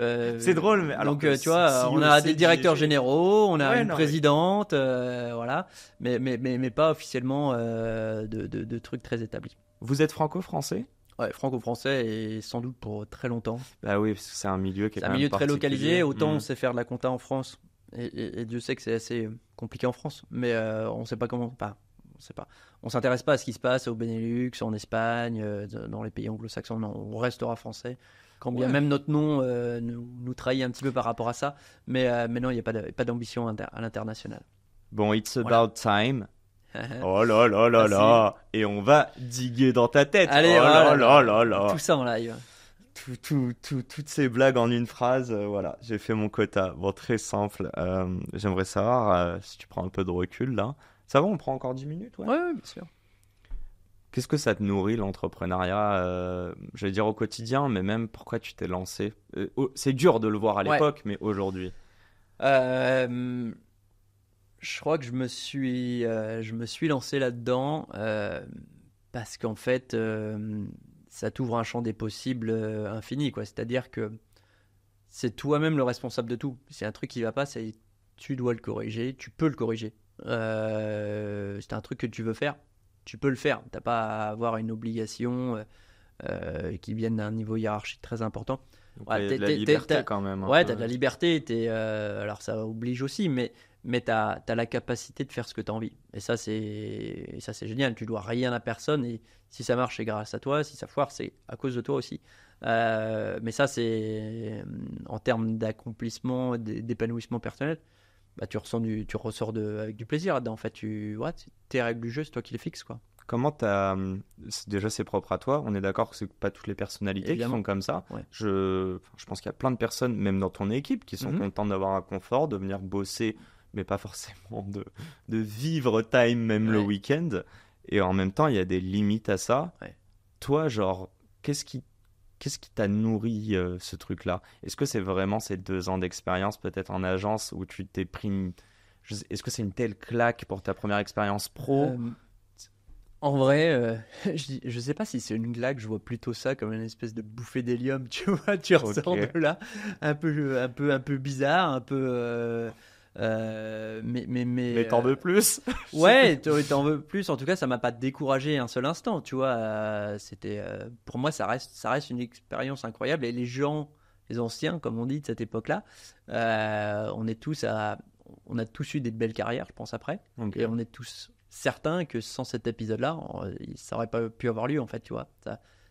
C'est drôle, mais alors. Donc, tu vois, on a des directeurs généraux, on a une présidente, voilà, mais pas officiellement de trucs très établis. Vous êtes franco-français? Ouais, franco-français et sans doute pour très longtemps. Bah oui, parce que c'est un milieu qui est quand même un milieu très localisé. Autant on sait faire de la compta en France, et Dieu sait que c'est assez compliqué en France, mais on sait pas comment. On sait pas. On s'intéresse pas à ce qui se passe au Benelux, en Espagne, dans les pays anglo-saxons. Non, on restera français. Quand bien même notre nom nous trahit un petit peu par rapport à ça, mais non, il n'y a pas d'ambition à l'international. Bon, it's about time. Oh là là là là. Et on va diguer dans ta tête. Allez, oh là là là là. Tout ça en live. Toutes ces blagues en une phrase, voilà, j'ai fait mon quota. Bon, très simple. J'aimerais savoir si tu prends un peu de recul là. Ça va, on prend encore 10 minutes? Ouais, bien sûr. Qu'est-ce que ça te nourrit, l'entrepreneuriat, je vais dire au quotidien, mais même pourquoi tu t'es lancé? C'est dur de le voir à l'époque, mais aujourd'hui. Je crois que je me suis lancé là-dedans parce qu'en fait, ça t'ouvre un champ des possibles infini, quoi. C'est-à-dire que c'est toi-même le responsable de tout. Si un truc qui va pas, tu dois le corriger, tu peux le corriger. C'est un truc que tu veux faire, tu peux le faire. T'as pas à avoir une obligation qui vienne d'un niveau hiérarchique très important. Donc, de la liberté quand même. Ouais, t'as de la liberté. Alors ça oblige aussi, mais mais tu as la capacité de faire ce que tu as envie. Et ça, c'est génial. Tu dois rien à personne. Et si ça marche, c'est grâce à toi. Si ça foire, c'est à cause de toi aussi. Mais ça, c'est en termes d'accomplissement, d'épanouissement personnel. Bah, tu ressors avec du plaisir là-dedans. En fait, tes règles du jeu, c'est toi qui les fixes, quoi. Comment déjà c'est propre à toi, on est d'accord que c'est pas toutes les personnalités Évidemment. qui sont comme ça. Ouais. Je pense qu'il y a plein de personnes, même dans ton équipe, qui sont Mhm. contentes d'avoir un confort, de venir bosser, mais pas forcément de vivre time même le Ouais. week-end. Et en même temps, il y a des limites à ça. Ouais. Toi, genre, qu'est-ce qui t'a nourri ce truc-là? Est-ce que c'est vraiment ces 2 ans d'expérience peut-être en agence où tu t'es pris est-ce que c'est une telle claque pour ta première expérience pro? En vrai, je sais pas si c'est une blague, je vois plutôt ça comme une espèce de bouffée d'hélium, tu vois, tu ressors Ok. de là, un peu bizarre, un peu, Mais t'en veux plus? ouais, t'en veux plus. En tout cas, ça m'a pas découragé un seul instant, tu vois. Pour moi, ça reste une expérience incroyable. Et les gens, les anciens, comme on dit de cette époque-là, on a tous eu des belles carrières, je pense après. Ok. Et on est tous certains que sans cet épisode-là, ça aurait pas pu avoir lieu, en fait, tu vois.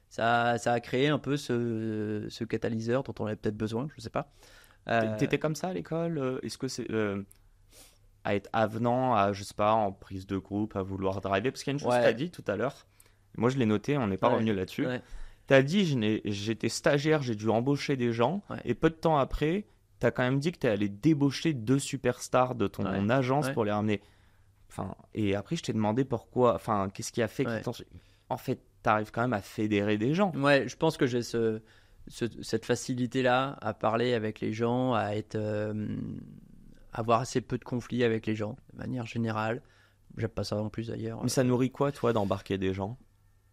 Ça a créé un peu ce catalyseur dont on avait peut-être besoin, je sais pas. T'étais comme ça à l'école? Est-ce que c'est à être avenant, à, je sais pas, en prise de groupe, à vouloir driver? Parce qu'il y a une chose que Ouais. t'as dit tout à l'heure. Moi, je l'ai noté, on n'est pas Ouais. revenu là-dessus. Ouais. T'as dit, j'étais stagiaire, j'ai dû embaucher des gens. Ouais. Et peu de temps après, t'as quand même dit que t'es allé débaucher 2 superstars de ton Ouais. agence Ouais. pour les ramener. Enfin, et après, je t'ai demandé pourquoi. Enfin, qu'est-ce qui a fait Ouais. En fait, t'arrives quand même à fédérer des gens. Ouais, je pense que j'ai cette facilité-là à parler avec les gens, avoir assez peu de conflits avec les gens, de manière générale. J'aime pas ça en plus d'ailleurs. Mais ça nourrit quoi, toi, d'embarquer des gens?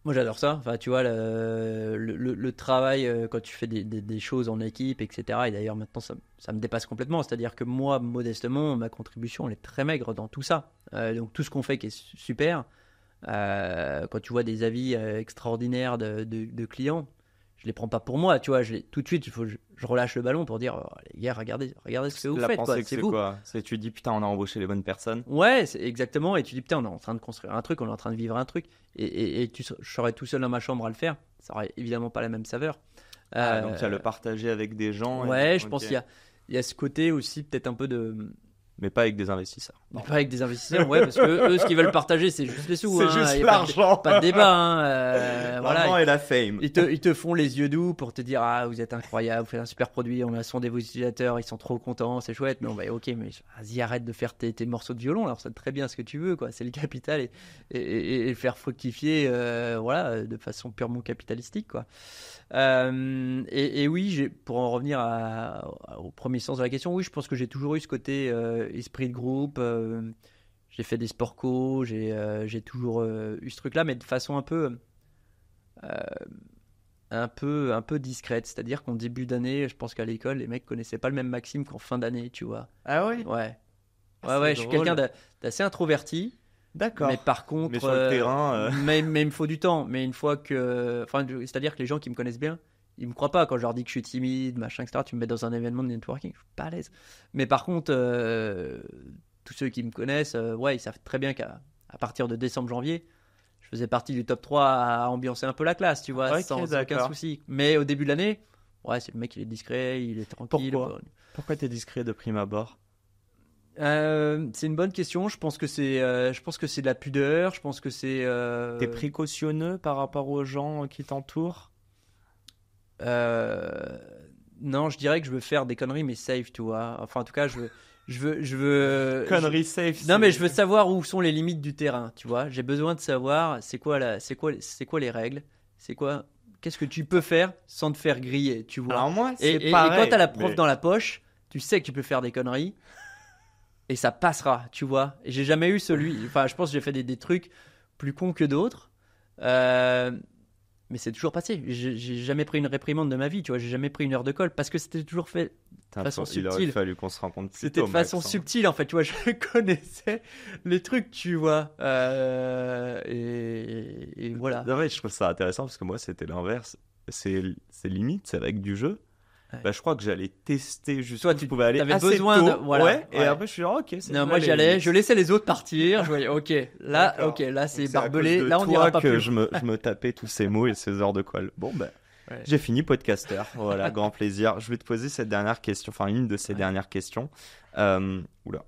Moi j'adore ça. Enfin, tu vois, le travail, quand tu fais des choses en équipe, etc. Et d'ailleurs maintenant ça me dépasse complètement. C'est-à-dire que moi, modestement, ma contribution elle est très maigre dans tout ça. Donc tout ce qu'on fait qui est super, quand tu vois des avis extraordinaires de clients, je les prends pas pour moi, tu vois. Tout de suite, il faut que je relâche le ballon pour dire oh, les gars, regardez ce que vous La faites. pensée Quoi. que C'est c'est vous. quoi? Tu dis, putain, on a embauché les bonnes personnes. Ouais, c'est exactement. Et tu dis, putain, on est en train de construire un truc, on est en train de vivre un truc. Et je serais tout seul dans ma chambre à le faire. Ça aurait évidemment pas la même saveur. Donc tu as le partager avec des gens. Ouais, je Ok. pense qu'il y a ce côté aussi, peut-être un peu de. Mais pas avec des investisseurs. Mais pas avec des investisseurs, ouais, parce que eux, ce qu'ils veulent partager, c'est juste les sous. C'est hein, juste y a l'argent. Pas de débat. Hein, L'argent voilà. et la fame. Ils te font les yeux doux pour te dire ah vous êtes incroyable, vous faites un super produit, on a sondé vos utilisateurs, ils sont trop contents, c'est chouette. Mais bah, ok, mais vas-y arrête de faire tes morceaux de violon, alors c'est très bien ce que tu veux quoi, c'est le capital et faire fructifier voilà de façon purement capitalistique quoi. Et oui, pour en revenir au premier sens de la question, oui je pense que j'ai toujours eu ce côté esprit de groupe. J'ai fait des sport co, j'ai toujours eu ce truc là, mais de façon un peu discrète, c'est-à-dire qu'en début d'année, je pense qu'à l'école, les mecs connaissaient pas le même Maxime qu'en fin d'année, tu vois. Ah oui. Ouais, Ah, ouais, c'est je suis drôle. quelqu'un d'assez introverti, D'accord. mais par contre, Mais sur le terrain, mais il me faut du temps. Mais une fois c'est-à-dire que les gens qui me connaissent bien, ils me croient pas quand je leur dis que je suis timide, machin, etc. Tu me mets dans un événement de networking, je suis pas à l'aise. Mais par contre, tous ceux qui me connaissent, ouais, ils savent très bien qu'à partir de décembre-janvier, je faisais partie du top 3 à ambiancer un peu la classe, tu vois, Ok, sans aucun d'accord. souci. Mais au début de l'année, ouais, c'est le mec, il est discret, il est tranquille. Pourquoi Pourquoi t'es discret de prime abord? C'est une bonne question. Je pense que c'est de la pudeur. Je pense que c'est. T'es précautionneux par rapport aux gens qui t'entourent? Non, je dirais que je veux faire des conneries, mais safe, tu vois. Enfin, en tout cas, je veux. Conneries safe. Non, mais je veux savoir où sont les limites du terrain, tu vois. J'ai besoin de savoir c'est quoi les règles, qu'est-ce que tu peux faire sans te faire griller, tu vois. Alors moi, c'est Et pareil. quand t'as la preuve mais- dans la poche, tu sais que tu peux faire des conneries et ça passera, tu vois. Et j'ai jamais eu enfin, je pense que j'ai fait des trucs plus cons que d'autres, mais c'est toujours passé. J'ai jamais pris une réprimande de ma vie, tu vois. J'ai jamais pris une heure de colle parce que c'était toujours fait. Putain, façon il aurait subtile. fallu qu'on se rencontre plus C'était tôt, de façon Max, hein. subtile en fait, tu vois, je connaissais les trucs, tu vois, et voilà. Non, mais je trouve ça intéressant parce que moi, c'était l'inverse. C'est limite, c'est avec du jeu. Ouais. bah, je crois que j'allais tester juste Toi, où je pouvais aller t'avais assez besoin tôt. de- voilà, Ouais, et ouais. après je suis genre ok, c'est Non, une moi belle j'y allais, limite. je laissais les autres partir. Je voyais, ok, là, D'accord. c'est Donc, c'est à barbelé. cause de Là, on toi n'ira pas que plus. je me tapais tous ces mots et ces heures de colle. Bon, ben, Ouais. j'ai fini podcaster. Voilà, grand plaisir. Je vais te poser cette dernière question, enfin une de ces Ouais. dernières questions. Oula.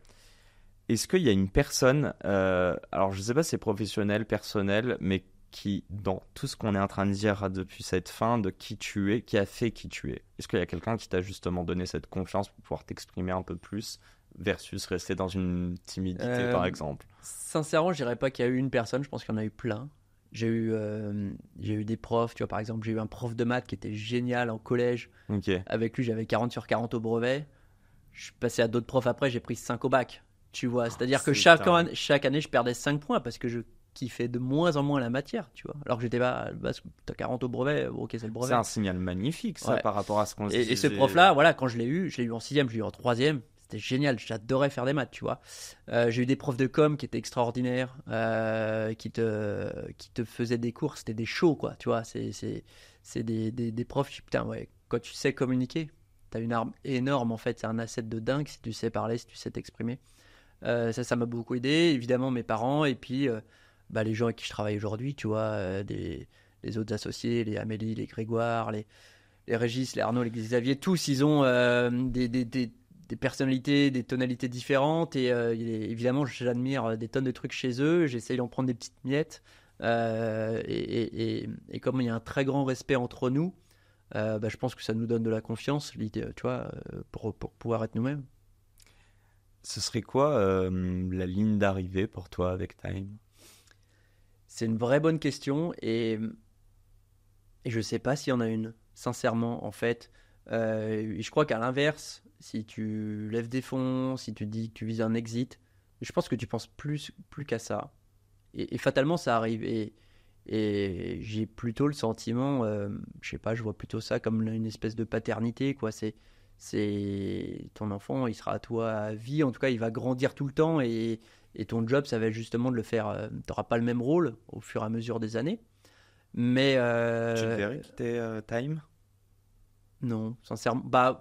Est-ce qu'il y a une personne, alors je sais pas si c'est professionnel, personnel, mais qui, dans tout ce qu'on est en train de dire depuis cette fin, de qui tu es, qui a fait qui tu es? Est-ce qu'il y a quelqu'un qui t'a justement donné cette confiance pour pouvoir t'exprimer un peu plus versus rester dans une timidité, par exemple? Sincèrement, je dirais pas qu'il y a eu une personne. Je pense qu'il y en a eu plein. J'ai eu des profs. Tu vois, par exemple, j'ai eu un prof de maths qui était génial en collège. Ok. Avec lui, j'avais 40 sur 40 au brevet. Je suis passé à d'autres profs après, j'ai pris 5 au bac. Tu vois, c'est-à-dire que c'est chaque dingue. année, je perdais 5 points parce que je kiffais de moins en moins la matière, tu vois. Alors que j'étais pas, t'as 40 au brevet, ok, c'est le C'est brevet. un signal magnifique, ça, Ouais. par rapport à ce qu'on se Et ce disait. prof-là, voilà, quand je l'ai eu en 6e, je l'ai eu en 3e. C'était génial, j'adorais faire des maths, tu vois. J'ai eu des profs de com qui étaient extraordinaires, qui te faisaient des cours, c'était des shows, quoi, tu vois. C'est des profs qui, putain, ouais, quand tu sais communiquer, t'as une arme énorme, en fait, c'est un asset de dingue si tu sais parler, si tu sais t'exprimer. Ça m'a beaucoup aidé, évidemment mes parents, et puis les gens avec qui je travaille aujourd'hui, tu vois, les autres associés, les Amélie, les Grégoire, les Régis, les Arnaud, les Xavier, tous, ils ont des personnalités, des tonalités différentes. Et évidemment, j'admire des tonnes de trucs chez eux. J'essaye d'en prendre des petites miettes. Et comme il y a un très grand respect entre nous, je pense que ça nous donne de la confiance, l'idée, tu vois, pour pouvoir être nous-mêmes. Ce serait quoi la ligne d'arrivée pour toi avec Time? C'est une vraie bonne question et je sais pas s'il y en a une, sincèrement, en fait. Je crois qu'à l'inverse, si tu lèves des fonds, si tu dis que tu vises un exit, je pense que tu penses plus qu'à ça. Et fatalement, ça arrive. Et j'ai plutôt le sentiment, je sais pas, je vois plutôt ça comme une espèce de paternité, quoi. C'est ton enfant, il sera à toi à vie. En tout cas, il va grandir tout le temps et ton job, ça va être justement de le faire. Tu n'auras pas le même rôle au fur et à mesure des années. Mais Tu te verrais quitter Time? non, sincèrement, Pas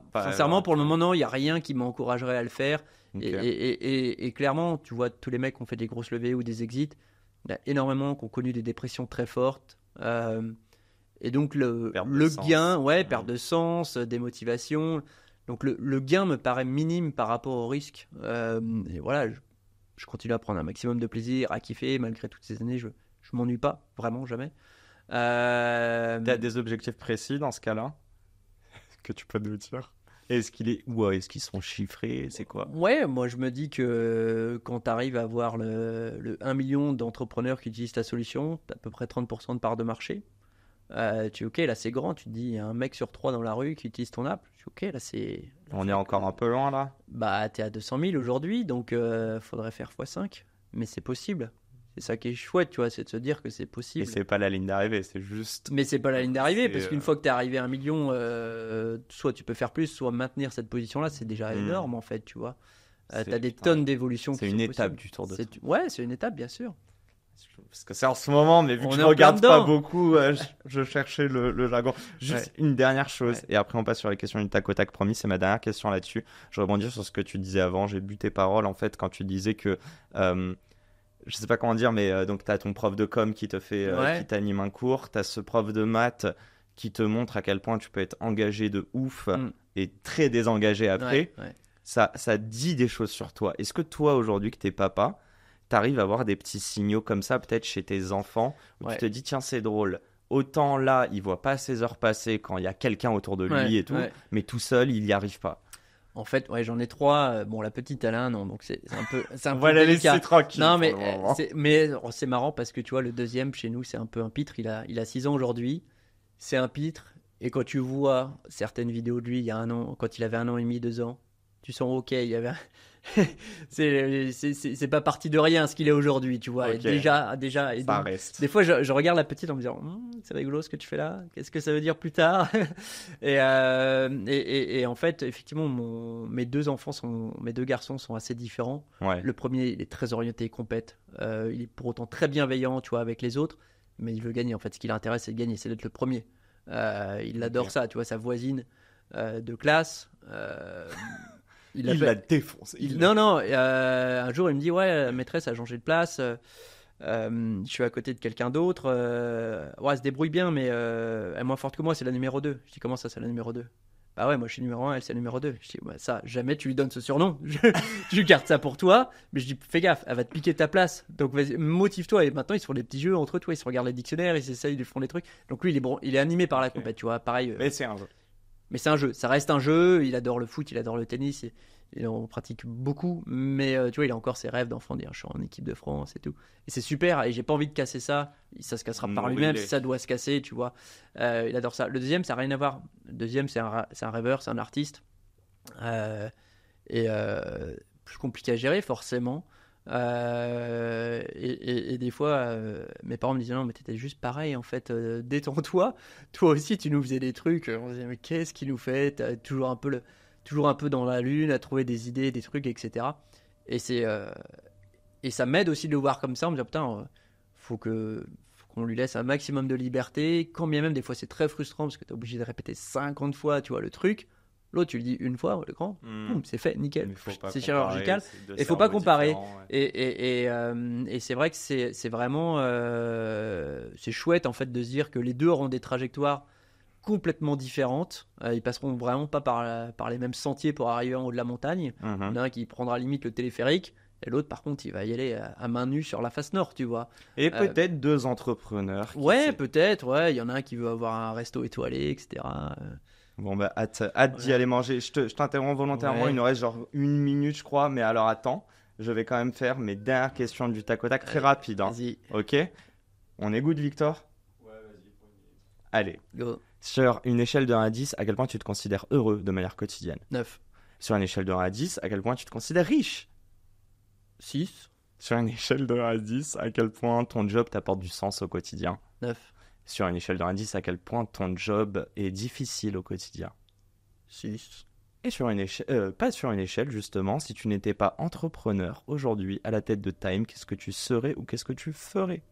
pour le moment, non, il n'y a rien qui m'encouragerait à le faire. Ok. Et clairement, tu vois, tous les mecs qui ont fait des grosses levées ou des exits, il y en a énormément qui ont connu des dépressions très fortes. Et donc, Perte de le sens. gain, Ouais. perte de sens, démotivation. Donc, le gain me paraît minime par rapport au risque. Et voilà, je continue à prendre un maximum de plaisir, à kiffer. Malgré toutes ces années, je m'ennuie pas, vraiment, jamais. T'as des objectifs précis dans ce cas-là que tu peux nous dire? Est-ce qu'ils sont chiffrés? C'est quoi? Ouais, moi je me dis que quand tu arrives à avoir le 1 million d'entrepreneurs qui utilisent ta solution, tu as à peu près 30% de part de marché. Ok, là c'est grand, tu te dis, il y a un mec sur 3 dans la rue qui utilise ton app. Ok, là c'est. On est encore un peu loin là? Bah, t'es à 200 000 aujourd'hui, donc faudrait faire x5. Mais c'est possible. C'est ça qui est chouette, tu vois, c'est de se dire que c'est Et possible. c'est pas la ligne d'arrivée, c'est juste. Mais c'est pas la ligne d'arrivée, C'est, parce qu'une fois que tu es arrivé à 1 million, soit tu peux faire plus, soit maintenir cette position-là, c'est déjà énorme en fait, tu vois. Tu as des putain, tonnes d'évolutions. c'est qui une sont étape possibles. du Tour de C'est- France. Ouais, c'est une étape, bien sûr. Parce que c'est en ce moment, mais vu On que est je en plein regarde pas dedans. beaucoup, je cherchais le jargon. Juste une dernière chose, Ouais. et après on passe sur les questions du tac au tac, promis, c'est ma dernière question là-dessus. Je rebondis sur ce que tu disais avant, j'ai bu tes paroles en fait quand tu disais que, je sais pas comment dire, mais donc t'as ton prof de com qui te fait, Ouais. qui t'anime un cours, t'as ce prof de maths qui te montre à quel point tu peux être engagé de ouf et très désengagé après. Ouais. Ça dit des choses sur toi. Est-ce que toi, aujourd'hui, que t'es papa, t'arrives à avoir des petits signaux comme ça, peut-être chez tes enfants, où Ouais. tu te dis, tiens, c'est drôle. Autant là, il voit pas ses heures passer quand il y a quelqu'un autour de lui Ouais, et tout, ouais. mais tout seul, il y arrive pas. En fait, ouais, j'en ai 3. Bon, la petite, elle a un an, donc c'est un On peu va la délicat. laisser tranquille. Non, pour mais le moment. c'est marrant parce que tu vois, le deuxième chez nous, c'est un peu un pitre. Il a 6 ans aujourd'hui. C'est un pitre. Et quand tu vois certaines vidéos de lui, il y a un an, quand il avait 1 an et demi, 2 ans, tu sens, ok, il y avait. C'est pas parti de rien ce qu'il est aujourd'hui, tu vois. Ok. Et déjà. Et Ça donc, reste. des fois, je regarde la petite en me disant, c'est rigolo ce que tu fais là. Qu'est-ce que ça veut dire plus tard? Et en fait, effectivement, mes deux garçons sont assez différents. Ouais. Le premier, il est très orienté compète. Il est pour autant très bienveillant, tu vois, avec les autres, mais il veut gagner. En fait, ce qui l'intéresse, c'est de gagner, c'est d'être le premier. Il adore Ok. ça, tu vois, sa voisine. de classe. Il l'a défoncé. Non, un jour, il me dit, ouais, la maîtresse a changé de place. Je suis à côté de quelqu'un d'autre. Ouais, elle se débrouille bien, mais elle est moins forte que moi, c'est la numéro 2. Je dis, comment ça, c'est la numéro 2? Bah ouais, moi je suis numéro 1, elle c'est la numéro 2. Je dis, ouais, ça, jamais tu lui donnes ce surnom. Tu gardes ça pour toi. Mais je dis, fais gaffe, elle va te piquer ta place. Donc vas-y, motive-toi. Et maintenant, ils se font des petits jeux entre eux, tu vois, ils se regardent les dictionnaires, ils essayent, ils font des trucs. Donc lui, il est animé par la compète, tu vois. Pareil. Mais c'est un jeu. Mais c'est un jeu, ça reste un jeu. Il adore le foot, il adore le tennis. Il en pratique beaucoup, mais tu vois, il a encore ses rêves d'enfant, dire je suis en équipe de France et tout. Et c'est super, et j'ai pas envie de casser ça. Ça se cassera par lui-même si ça doit se casser, tu vois. Il adore ça. Le deuxième, ça n'a rien à voir. Le deuxième, c'est un rêveur, c'est un artiste. Plus compliqué à gérer, forcément. Et des fois, mes parents me disaient non, mais t'étais juste pareil en fait, détends-toi. Toi aussi, tu nous faisais des trucs. On se disait, mais qu'est-ce qu'il nous fait? T'as toujours un peu dans la lune, à trouver des idées, des trucs, etc. Et ça m'aide aussi de le voir comme ça, en me disant putain, faut qu'on lui laisse un maximum de liberté, quand bien même des fois c'est très frustrant parce que t'es obligé de répéter 50 fois, tu vois, le truc. L'autre, tu le dis une fois, l'écran, c'est fait, nickel. C'est chirurgical. Et faut pas comparer. Ouais. Et c'est vrai que c'est vraiment c'est chouette en fait de se dire que les deux auront des trajectoires complètement différentes. Ils passeront vraiment pas par les mêmes sentiers pour arriver en haut de la montagne. Il y en a un qui prendra limite le téléphérique et l'autre par contre il va y aller à main nue sur la face nord, tu vois. Et peut-être deux entrepreneurs. Ouais, peut-être, ouais. Il y en a un qui veut avoir un resto étoilé, etc. Bon bah hâte d'y aller manger. Je t'interromps volontairement, il nous reste genre 1 minute je crois, mais alors attends, je vais quand même faire mes dernières questions du tac au tac, très rapide. Hein. Vas-y. Ok. On est good, Victor? Ouais, vas-y, pour une minute. Allez. Go. Sur une échelle de 1 à 10, à quel point tu te considères heureux de manière quotidienne? 9. Sur une échelle de 1 à 10, à quel point tu te considères riche? 6. Sur une échelle de 1 à 10, à quel point ton job t'apporte du sens au quotidien? 9. Sur une échelle de 1 à 10, à quel point ton job est difficile au quotidien? 6. Et sur une échelle, pas sur une échelle justement, si tu n'étais pas entrepreneur aujourd'hui à la tête de Time, qu'est-ce que tu serais ou qu'est-ce que tu ferais?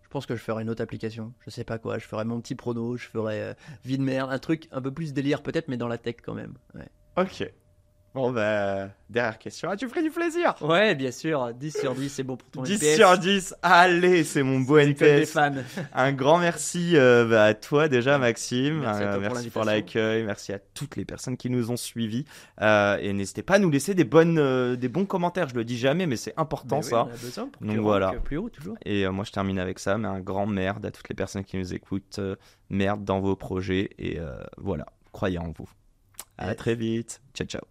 Je pense que je ferais une autre application. Je sais pas quoi. Je ferais mon petit prono. Je ferais vie de merde. Un truc un peu plus délire peut-être, mais dans la tech quand même. Ouais. Ok. Bon bah, dernière question. Ah, tu ferais du plaisir? Ouais, bien sûr. 10 sur 10, c'est bon pour ton 10 NPS. sur 10. Allez, c'est mon beau C'est l'école des NPS. fans. Un grand merci à toi déjà, Maxime. Merci à toi pour merci pour l'invitation. l'accueil. Merci à toutes les personnes qui nous ont suivis. Et n'hésitez pas à nous laisser des bons commentaires. Je le dis jamais, mais c'est important Mais oui, ça. on a besoin pour Donc que voilà. plus haut toujours. Et moi, je termine avec ça. Mais un grand merde à toutes les personnes qui nous écoutent. Merde dans vos projets. Et voilà, croyez en vous. À Ouais. très vite. Ciao, ciao.